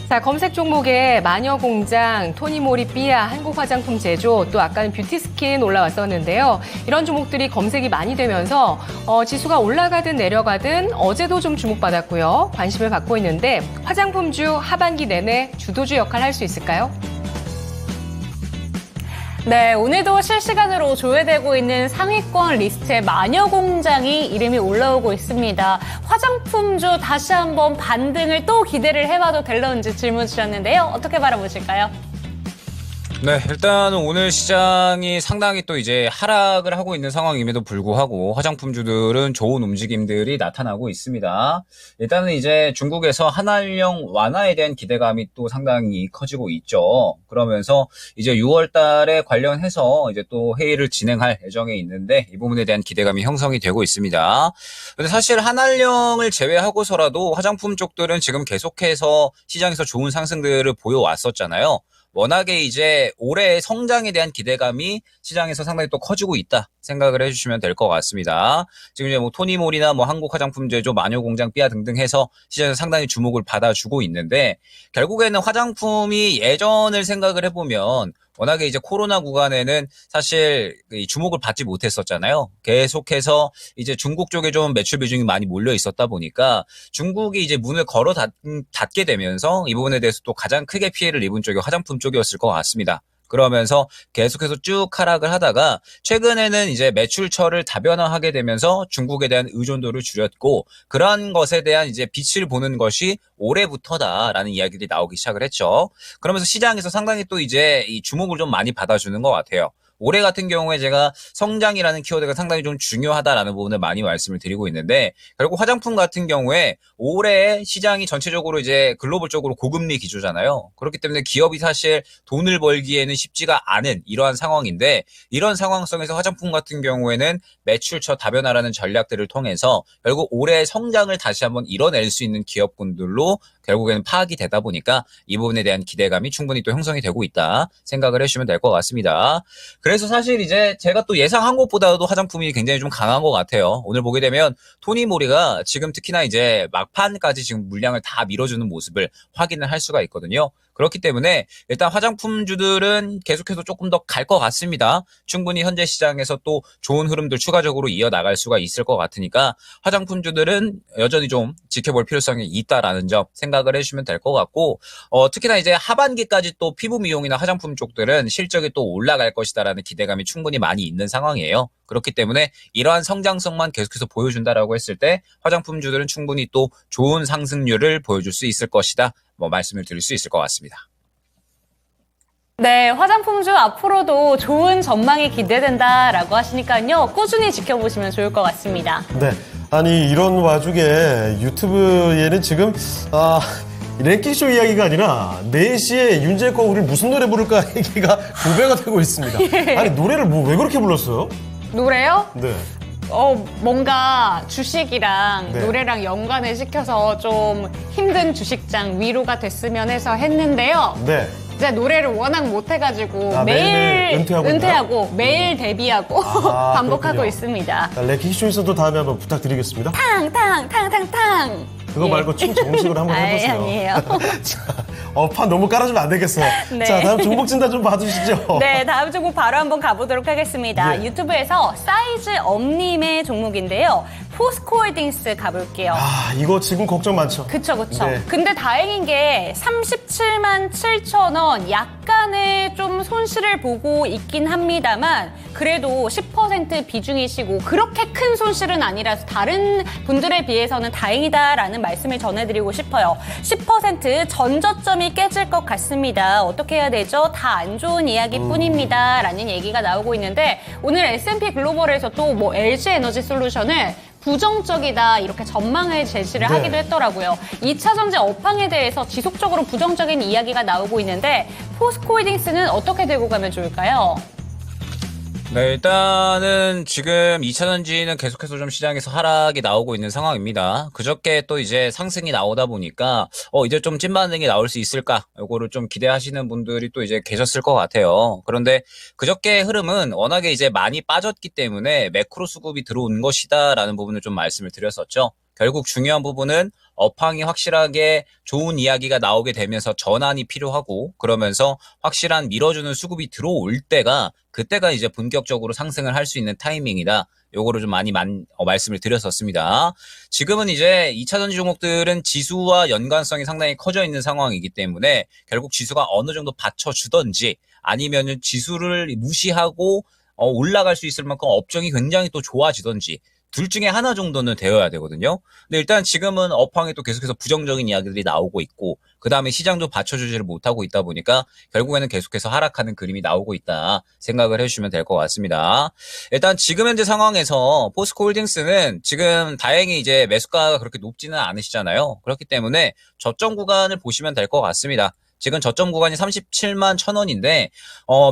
자, 검색 종목에 마녀공장, 토니모리 삐아, 한국화장품 제조, 또 아까는 뷰티스킨 올라왔었는데요. 이런 종목들이 검색이 많이 되면서 지수가 올라가든 내려가든 어제도 좀 주목받았고요. 관심을 받고 있는데 화장품주 하반기 내내 주도주 역할 할 수 있을까요? 네, 오늘도 실시간으로 조회되고 있는 상위권 리스트에 마녀공장이 이름이 올라오고 있습니다. 화장품주 다시 한번 반등을 또 기대를 해봐도 될런지 질문 주셨는데요. 어떻게 바라보실까요? 네, 일단은 오늘 시장이 상당히 또 이제 하락을 하고 있는 상황임에도 불구하고 화장품주들은 좋은 움직임들이 나타나고 있습니다. 일단은 이제 중국에서 한한령 완화에 대한 기대감이 또 상당히 커지고 있죠. 그러면서 이제 6월 달에 관련해서 이제 또 회의를 진행할 예정에 있는데 이 부분에 대한 기대감이 형성이 되고 있습니다. 근데 사실 한한령을 제외하고서라도 화장품 쪽들은 지금 계속해서 시장에서 좋은 상승들을 보여왔었잖아요. 워낙에 이제 올해의 성장에 대한 기대감이 시장에서 상당히 또 커지고 있다 생각을 해주시면 될 것 같습니다. 지금 이제 뭐 토니몰이나 뭐 한국화장품제조, 마녀공장, 삐아 등등 해서 시장에서 상당히 주목을 받아주고 있는데 결국에는 화장품이 예전을 생각을 해보면 워낙에 이제 코로나 구간에는 사실 주목을 받지 못했었잖아요. 계속해서 이제 중국 쪽에 좀 매출 비중이 많이 몰려 있었다 보니까 중국이 이제 문을 걸어 닫게 되면서 이 부분에 대해서 또 가장 크게 피해를 입은 쪽이 화장품 쪽이었을 것 같습니다. 그러면서 계속해서 쭉 하락을 하다가 최근에는 이제 매출처를 다변화하게 되면서 중국에 대한 의존도를 줄였고 그러한 것에 대한 이제 빛을 보는 것이 올해부터다라는 이야기들이 나오기 시작을 했죠. 그러면서 시장에서 상당히 또 이제 이 주목을 좀 많이 받아주는 것 같아요. 올해 같은 경우에 제가 성장이라는 키워드가 상당히 좀 중요하다라는 부분을 많이 말씀을 드리고 있는데 결국 화장품 같은 경우에 올해 시장이 전체적으로 이제 글로벌적으로 고금리 기조잖아요. 그렇기 때문에 기업이 사실 돈을 벌기에는 쉽지가 않은 이러한 상황인데 이런 상황성에서 화장품 같은 경우에는 매출처 다변화라는 전략들을 통해서 결국 올해 성장을 다시 한번 이뤄낼 수 있는 기업군들로 결국에는 파악이 되다 보니까 이 부분에 대한 기대감이 충분히 또 형성이 되고 있다 생각을 해주시면 될 것 같습니다. 그래서 사실 이제 제가 또 예상한 것보다도 화장품이 굉장히 좀 강한 것 같아요. 오늘 보게 되면 토니모리가 지금 특히나 이제 막판까지 지금 물량을 다 밀어주는 모습을 확인을 할 수가 있거든요. 그렇기 때문에 일단 화장품주들은 계속해서 조금 더 갈 것 같습니다. 충분히 현재 시장에서 또 좋은 흐름들 추가적으로 이어나갈 수가 있을 것 같으니까 화장품주들은 여전히 좀 지켜볼 필요성이 있다라는 점 생각을 해주시면 될 것 같고 특히나 이제 하반기까지 또 피부 미용이나 화장품 쪽들은 실적이 또 올라갈 것이다라는 기대감이 충분히 많이 있는 상황이에요. 그렇기 때문에 이러한 성장성만 계속해서 보여준다라고 했을 때 화장품주들은 충분히 또 좋은 상승률을 보여줄 수 있을 것이다. 말씀을 드릴 수 있을 것 같습니다. 네, 화장품주 앞으로도 좋은 전망이 기대된다라고 하시니까요. 꾸준히 지켜보시면 좋을 것 같습니다. 네. 아니, 이런 와중에 유튜브에는 지금, 랭킹쇼 이야기가 아니라 4시에 윤재과 우리 무슨 노래 부를까 얘기가 도배가 되고 있습니다. 아니, 노래를 왜 그렇게 불렀어요? 노래요? 네. 뭔가 주식이랑 네. 노래랑 연관을 시켜서 좀 힘든 주식장 위로가 됐으면 해서 했는데요. 네. 이제 노래를 워낙 못해가지고 매일 은퇴하고 매일 데뷔하고 반복하고 그렇군요. 있습니다. 랭킹쇼에서도 다음에 한번 부탁드리겠습니다. 탕탕탕탕탕. 그거 말고 춤 정식으로 한번 해보세요. 아니에요. 자, 판 너무 깔아주면 안 되겠어요. 네. 자, 다음 종목 진단 좀 봐주시죠. 네, 다음 종목 바로 한번 가보도록 하겠습니다. 예. 유튜브에서 사이즈 업님의 종목인데요. 포스코홀딩스 가볼게요. 이거 지금 걱정 많죠? 그쵸. 네. 근데 다행인 게 37만 7천 원 약간의 좀 손실을 보고 있긴 합니다만 그래도 10% 비중이시고 그렇게 큰 손실은 아니라서 다른 분들에 비해서는 다행이다라는 말씀을 전해드리고 싶어요. 10% 전저점이 깨질 것 같습니다. 어떻게 해야 되죠? 다 안 좋은 이야기뿐입니다. 라는 얘기가 나오고 있는데 오늘 S&P 글로벌에서 또 뭐 LG 에너지 솔루션을 부정적이다 이렇게 전망을 제시를 네. 하기도 했더라고요. 2차 전지 업황에 대해서 지속적으로 부정적인 이야기가 나오고 있는데 포스코홀딩스는 어떻게 들고 가면 좋을까요? 네, 일단은 지금 2차전지는 계속해서 좀 시장에서 하락이 나오고 있는 상황입니다. 그저께 또 이제 상승이 나오다 보니까, 이제 좀 찐반등이 나올 수 있을까? 요거를 좀 기대하시는 분들이 또 이제 계셨을 것 같아요. 그런데 그저께 흐름은 워낙에 이제 많이 빠졌기 때문에 매크로 수급이 들어온 것이다라는 부분을 좀 말씀을 드렸었죠. 결국 중요한 부분은 업황이 확실하게 좋은 이야기가 나오게 되면서 전환이 필요하고 그러면서 확실한 밀어주는 수급이 들어올 때가 그때가 이제 본격적으로 상승을 할 수 있는 타이밍이다. 요거를 좀 많이 말씀을 드렸었습니다. 지금은 이제 2차전지 종목들은 지수와 연관성이 상당히 커져 있는 상황이기 때문에 결국 지수가 어느 정도 받쳐주던지 아니면은 지수를 무시하고 올라갈 수 있을 만큼 업종이 굉장히 또 좋아지던지 둘 중에 하나 정도는 되어야 되거든요. 근데 일단 지금은 업황에 또 계속해서 부정적인 이야기들이 나오고 있고 그 다음에 시장도 받쳐주지를 못하고 있다 보니까 결국에는 계속해서 하락하는 그림이 나오고 있다 생각을 해주시면 될 것 같습니다. 일단 지금 현재 상황에서 포스코홀딩스는 지금 다행히 이제 매수가가 그렇게 높지는 않으시잖아요. 그렇기 때문에 저점 구간을 보시면 될 것 같습니다. 지금 저점 구간이 37만 1,000원인데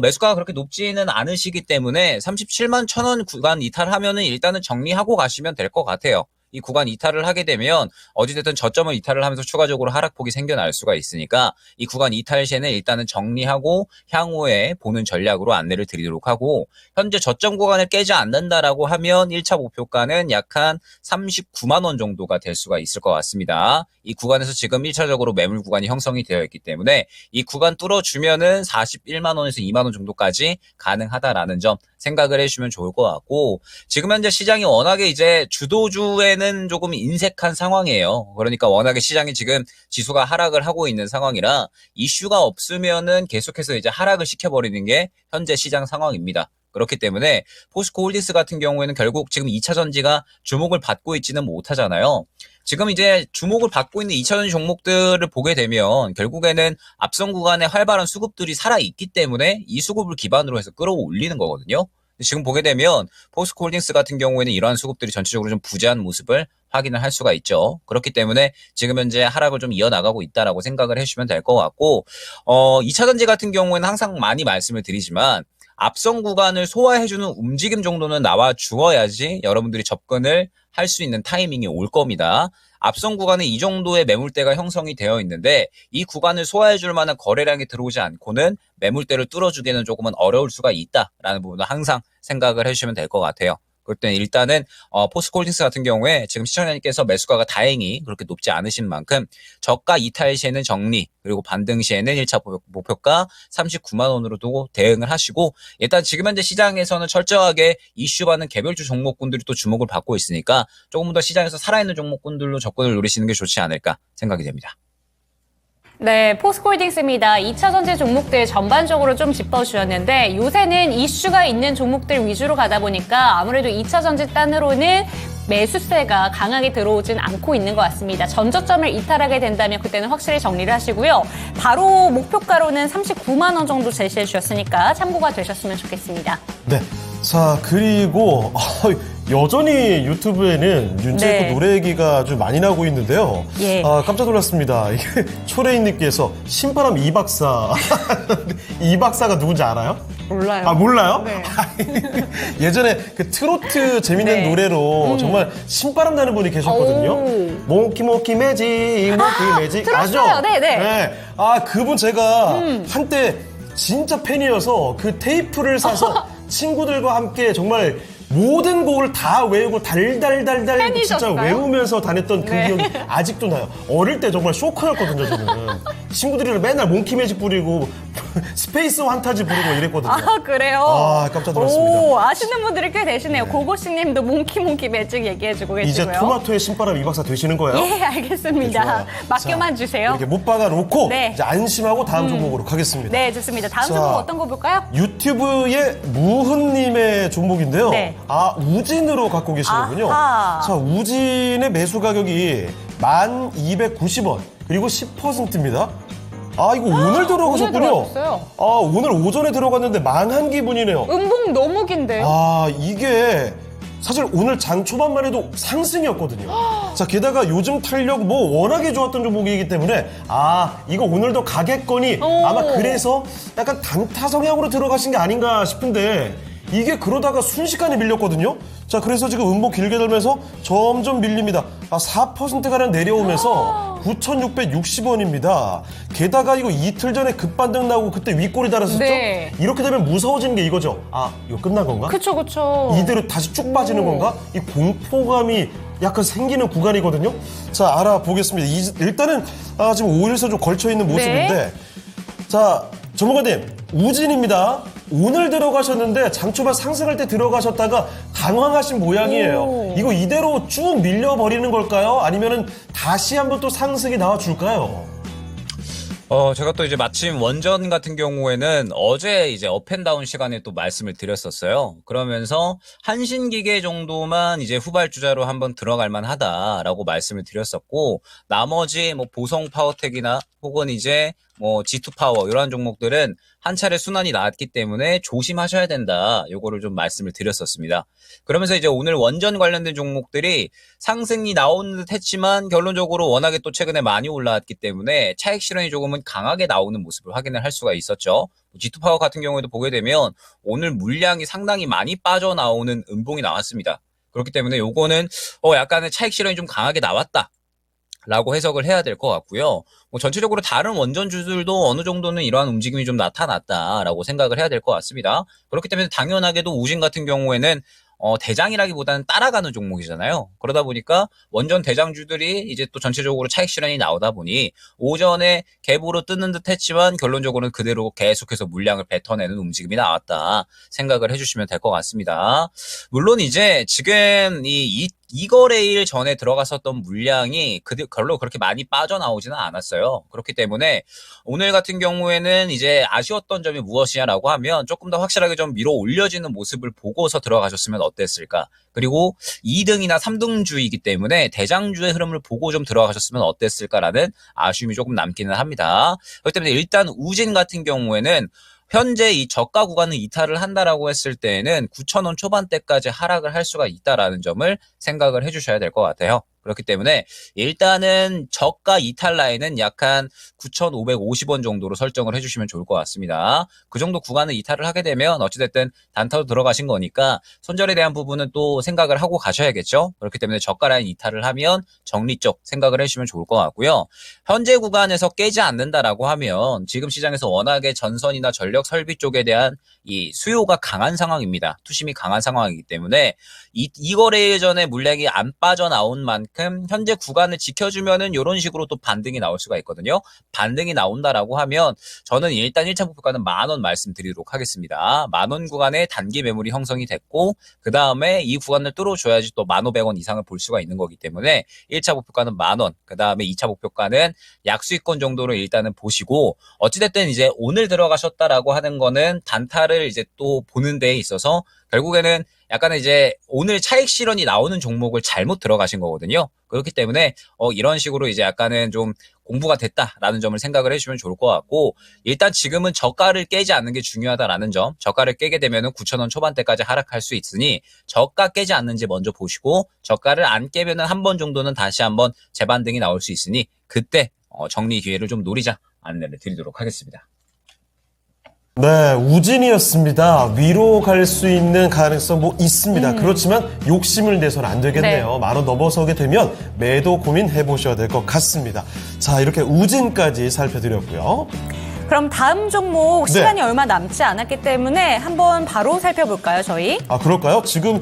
매수가가 그렇게 높지는 않으시기 때문에 37만 1,000원 구간 이탈하면은 일단은 정리하고 가시면 될 것 같아요. 이 구간 이탈을 하게 되면 어찌됐든 저점을 이탈을 하면서 추가적으로 하락폭이 생겨날 수가 있으니까 이 구간 이탈 시에는 일단은 정리하고 향후에 보는 전략으로 안내를 드리도록 하고 현재 저점 구간을 깨지 않는다라고 하면 1차 목표가는 약 한 39만 원 정도가 될 수가 있을 것 같습니다. 이 구간에서 지금 1차적으로 매물 구간이 형성이 되어 있기 때문에 이 구간 뚫어주면은 41만 원에서 2만 원 정도까지 가능하다라는 점 생각을 해주시면 좋을 것 같고 지금 현재 시장이 워낙에 이제 주도주에는 조금 인색한 상황이에요. 그러니까 워낙에 시장이 지금 지수가 하락을 하고 있는 상황이라 이슈가 없으면은 계속해서 이제 하락을 시켜버리는 게 현재 시장 상황입니다. 그렇기 때문에 포스코홀딩스 같은 경우에는 결국 지금 2차전지가 주목을 받고 있지는 못하잖아요. 지금 이제 주목을 받고 있는 2차전지 종목들을 보게 되면 결국에는 앞선 구간에 활발한 수급들이 살아있기 때문에 이 수급을 기반으로 해서 끌어올리는 거거든요. 지금 보게 되면 포스코홀딩스 같은 경우에는 이러한 수급들이 전체적으로 좀 부재한 모습을 확인을 할 수가 있죠. 그렇기 때문에 지금 현재 하락을 좀 이어나가고 있다라고 생각을 해주시면 될 것 같고 2차전지 같은 경우에는 항상 많이 말씀을 드리지만 앞선 구간을 소화해주는 움직임 정도는 나와 주어야지 여러분들이 접근을 할 수 있는 타이밍이 올 겁니다. 앞선 구간은 이 정도의 매물대가 형성이 되어 있는데 이 구간을 소화해줄 만한 거래량이 들어오지 않고는 매물대를 뚫어주기는 조금은 어려울 수가 있다라는 부분을 항상 생각을 해주시면 될 것 같아요. 그럴 때는 일단은 포스코홀딩스 같은 경우에 지금 시청자님께서 매수가가 다행히 그렇게 높지 않으신 만큼 저가 이탈 시에는 정리 그리고 반등 시에는 1차 목표가 39만 원으로 두고 대응을 하시고 일단 지금 현재 시장에서는 철저하게 이슈 받는 개별주 종목군들이 또 주목을 받고 있으니까 조금 더 시장에서 살아있는 종목군들로 접근을 노리시는 게 좋지 않을까 생각이 됩니다. 네, 포스코홀딩스입니다. 2차전지 종목들 전반적으로 좀 짚어주셨는데 요새는 이슈가 있는 종목들 위주로 가다 보니까 아무래도 2차전지 단으로는 매수세가 강하게 들어오진 않고 있는 것 같습니다. 전저점을 이탈하게 된다면 그때는 확실히 정리를 하시고요. 바로 목표가로는 39만 원 정도 제시해 주셨으니까 참고가 되셨으면 좋겠습니다. 네. 자, 그리고 여전히 유튜브에는 윤재코 네. 노래 얘기가 좀 많이 나오고 있는데요. 예. 깜짝 놀랐습니다. 이게 초레인님께서 신바람 이박사. 이박사가 누군지 알아요? 몰라요. 아, 몰라요? 네. 예전에 그 트로트 재밌는 네. 노래로 정말 신바람 나는 분이 계셨거든요. 오. 모키 매직, 모키 매직. 들었어요. 아죠? 네네. 네. 아, 그분 제가 한때 진짜 팬이어서 그 테이프를 사서 친구들과 함께 정말 모든 곡을 다 외우고 달달달달 진짜 팬이셨어요? 외우면서 다녔던 그 네. 기억이 아직도 나요. 어릴 때 정말 쇼커였거든요, 저는. 친구들이랑 맨날 몽키 매직 부리고 스페이스 환타지 부리고 이랬거든요. 아, 그래요? 아, 깜짝 놀랐습니다. 오, 아시는 분들이 꽤 되시네요. 고고식 님도 몽키 매직 얘기해주고 계시고요. 이제 토마토의 신바람 이박사 되시는 거예요? 예, 알겠습니다. 네, 좋아요. 맡겨만 자, 주세요. 이렇게 못 박아 놓고 네. 이제 안심하고 다음 종목으로 가겠습니다. 네, 좋습니다. 다음 자, 종목 어떤 거 볼까요? 유튜브의 무흔님의 종목인데요. 네. 아, 우진으로 갖고 계시는군요. 아하. 자, 우진의 매수 가격이 1,290원, 그리고 10%입니다. 아, 이거 오늘 들어가셨군요. 들어가셨어요. 아, 오늘 오전에 들어갔는데 만한 기분이네요. 음봉 너무 긴데요? 아, 이게 사실 오늘 장 초반만 해도 상승이었거든요. 자, 게다가 요즘 탄력 뭐 워낙에 좋았던 종목이기 때문에 아, 이거 오늘도 가겠거니 오. 아마 그래서 약간 단타 성향으로 들어가신 게 아닌가 싶은데 이게 그러다가 순식간에 밀렸거든요. 자, 그래서 지금 음봉 길게 들면서 점점 밀립니다. 4%가량 내려오면서 9,660원입니다. 게다가 이거 이틀 전에 급반등 나고 그때 윗골이 달았었죠? 네. 이렇게 되면 무서워지는 게 이거죠. 이거 끝난 건가? 그쵸. 이대로 다시 쭉 빠지는 건가? 이 공포감이 약간 생기는 구간이거든요. 자, 알아보겠습니다. 일단은 지금 5일선 좀 걸쳐있는 모습인데 네. 자, 전문가님, 우진입니다. 오늘 들어가셨는데 장초반 상승할 때 들어가셨다가 강황하신 모양이에요. 이거 이대로 쭉 밀려버리는 걸까요? 아니면은 다시 한번 또 상승이 나와줄까요? 제가 또 이제 마침 원전 같은 경우에는 어제 이제 업앤다운 시간에 또 말씀을 드렸었어요. 그러면서 한신기계 정도만 이제 후발주자로 한번 들어갈 만하다라고 말씀을 드렸었고, 나머지 뭐 보성 파워텍이나 혹은 이제 뭐 G2 파워 이런 종목들은 한 차례 순환이 나왔기 때문에 조심하셔야 된다. 요거를 좀 말씀을 드렸었습니다. 그러면서 이제 오늘 원전 관련된 종목들이 상승이 나오는 듯 했지만 결론적으로 워낙에 또 최근에 많이 올라왔기 때문에 차익 실현이 조금은 강하게 나오는 모습을 확인을 할 수가 있었죠. G2 파워 같은 경우에도 보게 되면 오늘 물량이 상당히 많이 빠져나오는 음봉이 나왔습니다. 그렇기 때문에 요거는 약간의 차익 실현이 좀 강하게 나왔다. 라고 해석을 해야 될 것 같고요. 뭐 전체적으로 다른 원전주들도 어느 정도는 이러한 움직임이 좀 나타났다라고 생각을 해야 될 것 같습니다. 그렇기 때문에 당연하게도 우진 같은 경우에는 대장이라기보다는 따라가는 종목이잖아요. 그러다 보니까 원전 대장주들이 이제 또 전체적으로 차익 실현이 나오다 보니 오전에 갭으로 뜨는 듯 했지만 결론적으로는 그대로 계속해서 물량을 뱉어내는 움직임이 나왔다 생각을 해주시면 될 것 같습니다. 물론 이제 지금 이 거래일 전에 들어갔었던 물량이 별로 그렇게 많이 빠져나오지는 않았어요. 그렇기 때문에 오늘 같은 경우에는 이제 아쉬웠던 점이 무엇이냐라고 하면 조금 더 확실하게 좀 밀어 올려지는 모습을 보고서 들어가셨으면 어땠을까. 그리고 2등이나 3등주이기 때문에 대장주의 흐름을 보고 좀 들어가셨으면 어땠을까라는 아쉬움이 조금 남기는 합니다. 그렇기 때문에 일단 우진 같은 경우에는 현재 이 저가 구간을 이탈을 한다라고 했을 때에는 9,000원 초반대까지 하락을 할 수가 있다라는 점을 생각을 해주셔야 될 것 같아요. 그렇기 때문에 일단은 저가 이탈 라인은 약 한 9,550원 정도로 설정을 해주시면 좋을 것 같습니다. 그 정도 구간을 이탈을 하게 되면 어찌됐든 단타로 들어가신 거니까 손절에 대한 부분은 또 생각을 하고 가셔야겠죠. 그렇기 때문에 저가 라인 이탈을 하면 정리 쪽 생각을 해주시면 좋을 것 같고요. 현재 구간에서 깨지 않는다라고 하면 지금 시장에서 워낙에 전선이나 전력 설비 쪽에 대한 이 수요가 강한 상황입니다. 투심이 강한 상황이기 때문에 이 거래 전에 물량이 안 빠져나온 만큼 현재 구간을 지켜주면은 이런 식으로 또 반등이 나올 수가 있거든요. 반등이 나온다라고 하면 저는 일단 1차 목표가는 10,000원 말씀드리도록 하겠습니다. 10,000원 구간에 단기 매물이 형성이 됐고 그 다음에 이 구간을 뚫어줘야지 또 15,000원 이상을 볼 수가 있는 거기 때문에 1차 목표가는 10,000원, 그 다음에 2차 목표가는 약수익권 정도로 일단은 보시고 어찌됐든 이제 오늘 들어가셨다라고 하는 거는 단타를 이제 또 보는 데에 있어서 결국에는 약간은 이제 오늘 차익 실현이 나오는 종목을 잘못 들어가신 거거든요. 그렇기 때문에 이런 식으로 이제 약간은 좀 공부가 됐다라는 점을 생각을 해주시면 좋을 것 같고 일단 지금은 저가를 깨지 않는 게 중요하다라는 점. 저가를 깨게 되면은 9,000원 초반대까지 하락할 수 있으니 저가 깨지 않는지 먼저 보시고 저가를 안 깨면은 한 번 정도는 다시 한번 재반등이 나올 수 있으니 그때 정리 기회를 좀 노리자 안내를 드리도록 하겠습니다. 네, 우진이었습니다. 위로 갈 수 있는 가능성 뭐 있습니다. 그렇지만 욕심을 내서는 안 되겠네요. 네. 10,000원 넘어서게 되면 매도 고민해 보셔야 될 것 같습니다. 자, 이렇게 우진까지 살펴드렸고요. 그럼 다음 종목 네. 시간이 얼마 남지 않았기 때문에 한번 바로 살펴볼까요, 저희? 그럴까요? 지금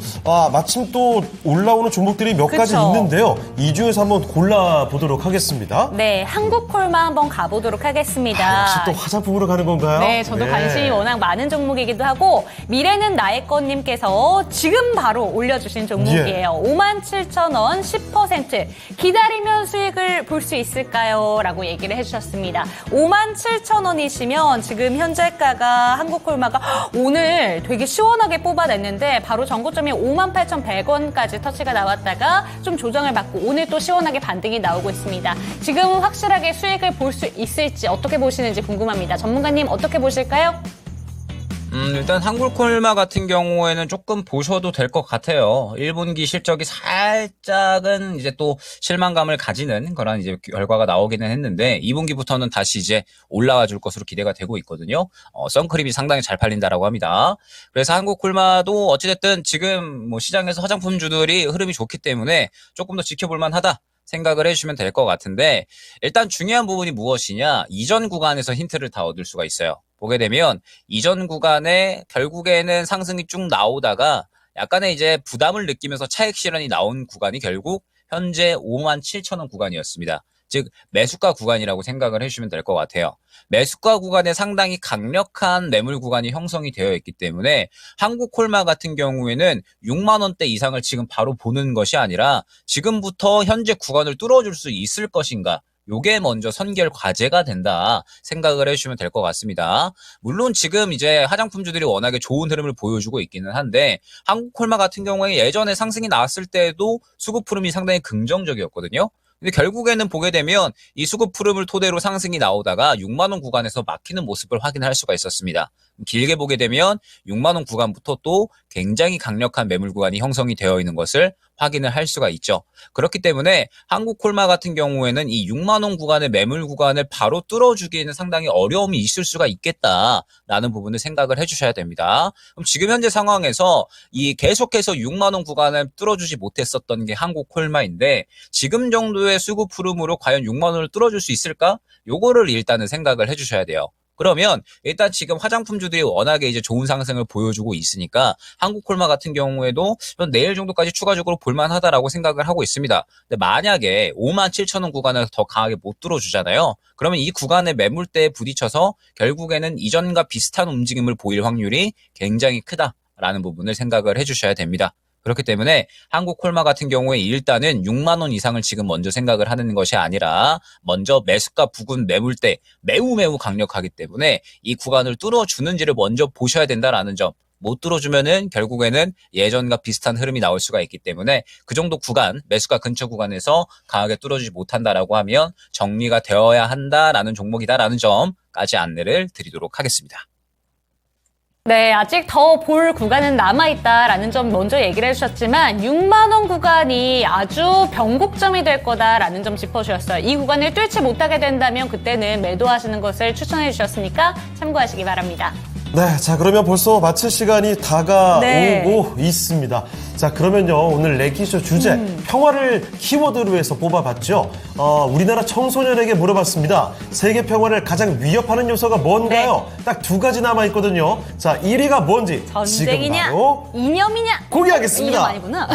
마침 또 올라오는 종목들이 몇 가지 그쵸. 있는데요. 이 중에서 한번 골라보도록 하겠습니다. 네, 한국콜마 한번 가보도록 하겠습니다. 역시 또 화장품으로 가는 건가요? 네, 저도 관심이 워낙 많은 종목이기도 하고 미래는 나의 것님께서 지금 바로 올려주신 종목이에요. 57,000원 10% 기다리면 수익을 볼 수 있을까요? 라고 얘기를 해주셨습니다. 57,000원이시면 지금 현재가가 한국콜마가 오늘 되게 시원하게 뽑아냈는데 바로 전고점이 58,100원까지 터치가 나왔다가 좀 조정을 받고 오늘 또 시원하게 반등이 나오고 있습니다. 지금 확실하게 수익을 볼 수 있을지 어떻게 보시는지 궁금합니다. 전문가님 어떻게 보실까요? 일단 한국콜마 같은 경우에는 조금 보셔도 될 것 같아요. 1분기 실적이 살짝은 이제 또 실망감을 가지는 그런 이제 결과가 나오기는 했는데 2분기부터는 다시 이제 올라와 줄 것으로 기대가 되고 있거든요. 선크림이 상당히 잘 팔린다라고 합니다. 그래서 한국콜마도 어찌됐든 지금 뭐 시장에서 화장품주들이 흐름이 좋기 때문에 조금 더 지켜볼 만하다. 생각을 해주시면 될 것 같은데 일단 중요한 부분이 무엇이냐 이전 구간에서 힌트를 다 얻을 수가 있어요. 보게 되면 이전 구간에 결국에는 상승이 쭉 나오다가 약간의 이제 부담을 느끼면서 차익 실현이 나온 구간이 결국 현재 57,000원 구간이었습니다. 즉 매수가 구간이라고 생각을 해주시면 될 것 같아요. 매수가 구간에 상당히 강력한 매물 구간이 형성이 되어 있기 때문에 한국콜마 같은 경우에는 6만 원대 이상을 지금 바로 보는 것이 아니라 지금부터 현재 구간을 뚫어줄 수 있을 것인가 요게 먼저 선결 과제가 된다 생각을 해주시면 될 것 같습니다. 물론 지금 이제 화장품주들이 워낙에 좋은 흐름을 보여주고 있기는 한데 한국콜마 같은 경우에 예전에 상승이 나왔을 때도 수급 흐름이 상당히 긍정적이었거든요. 근데 결국에는 보게 되면 이 수급 흐름을 토대로 상승이 나오다가 6만 원 구간에서 막히는 모습을 확인할 수가 있었습니다. 길게 보게 되면 6만 원 구간부터 또 굉장히 강력한 매물 구간이 형성이 되어 있는 것을 확인을 할 수가 있죠. 그렇기 때문에 한국콜마 같은 경우에는 이 6만 원 구간의 매물 구간을 바로 뚫어주기에는 상당히 어려움이 있을 수가 있겠다라는 부분을 생각을 해주셔야 됩니다. 그럼 지금 현재 상황에서 이 계속해서 6만 원 구간을 뚫어주지 못했었던 게 한국콜마인데 지금 정도의 수급 흐름으로 과연 6만 원을 뚫어줄 수 있을까? 요거를 일단은 생각을 해주셔야 돼요. 그러면 일단 지금 화장품주들이 워낙에 이제 좋은 상승을 보여주고 있으니까 한국콜마 같은 경우에도 내일 정도까지 추가적으로 볼만하다라고 생각을 하고 있습니다. 근데 만약에 57,000원 구간을 더 강하게 못 뚫어주잖아요. 그러면 이 구간의 매물대에 부딪혀서 결국에는 이전과 비슷한 움직임을 보일 확률이 굉장히 크다라는 부분을 생각을 해주셔야 됩니다. 그렇기 때문에 한국콜마 같은 경우에 일단은 6만 원 이상을 지금 먼저 생각을 하는 것이 아니라 먼저 매수가 부근 매물대 매우 강력하기 때문에 이 구간을 뚫어주는지를 먼저 보셔야 된다라는 점. 못 뚫어주면은 결국에는 예전과 비슷한 흐름이 나올 수가 있기 때문에 그 정도 구간, 매수가 근처 구간에서 강하게 뚫어주지 못한다라고 하면 정리가 되어야 한다라는 종목이다라는 점까지 안내를 드리도록 하겠습니다. 네, 아직 더 볼 구간은 남아있다라는 점 먼저 얘기를 해주셨지만 6만 원 구간이 아주 변곡점이 될 거다라는 점 짚어주셨어요. 이 구간을 뚫지 못하게 된다면 그때는 매도하시는 것을 추천해 주셨으니까 참고하시기 바랍니다. 네, 자 그러면 벌써 마칠 시간이 다가오고 있습니다. 자 그러면요 오늘 랭킹쇼 주제 평화를 키워드로 해서 뽑아봤죠. 우리나라 청소년에게 물어봤습니다. 세계 평화를 가장 위협하는 요소가 뭔가요? 네. 딱 두 가지 남아있거든요. 자 1위가 뭔지 전쟁이냐 지금 바로 이념이냐 공개하겠습니다. 이념 아니구나.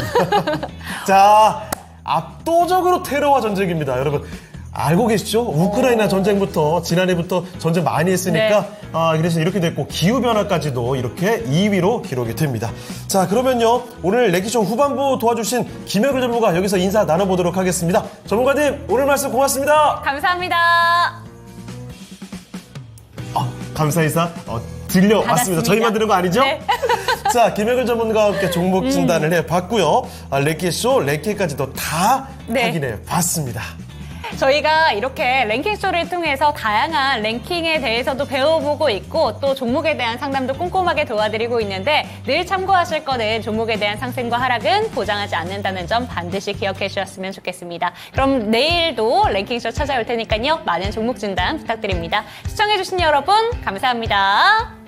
자 압도적으로 테러와 전쟁입니다. 여러분 알고 계시죠? 우크라이나 전쟁부터 지난해부터 전쟁 많이 했으니까 네. 그래서 이렇게 됐고 기후변화까지도 이렇게 2위로 기록이 됩니다. 자 그러면요 오늘 랭킹쇼 후반부 도와주신 김혁일 전무가 여기서 인사 나눠보도록 하겠습니다. 전문가님 오늘 말씀 고맙습니다. 감사합니다. 감사 인사 들려왔습니다. 받았습니다. 저희만 들은 거 아니죠? 네. 자 김혁일 전문가와 함께 종목 진단을 해봤고요. 랭킹쇼 랭킹까지도 다 네. 확인해봤습니다. 저희가 이렇게 랭킹쇼를 통해서 다양한 랭킹에 대해서도 배워보고 있고 또 종목에 대한 상담도 꼼꼼하게 도와드리고 있는데 늘 참고하실 거는 종목에 대한 상승과 하락은 보장하지 않는다는 점 반드시 기억해 주셨으면 좋겠습니다. 그럼 내일도 랭킹쇼 찾아올 테니까요. 많은 종목 진단 부탁드립니다. 시청해주신 여러분 감사합니다.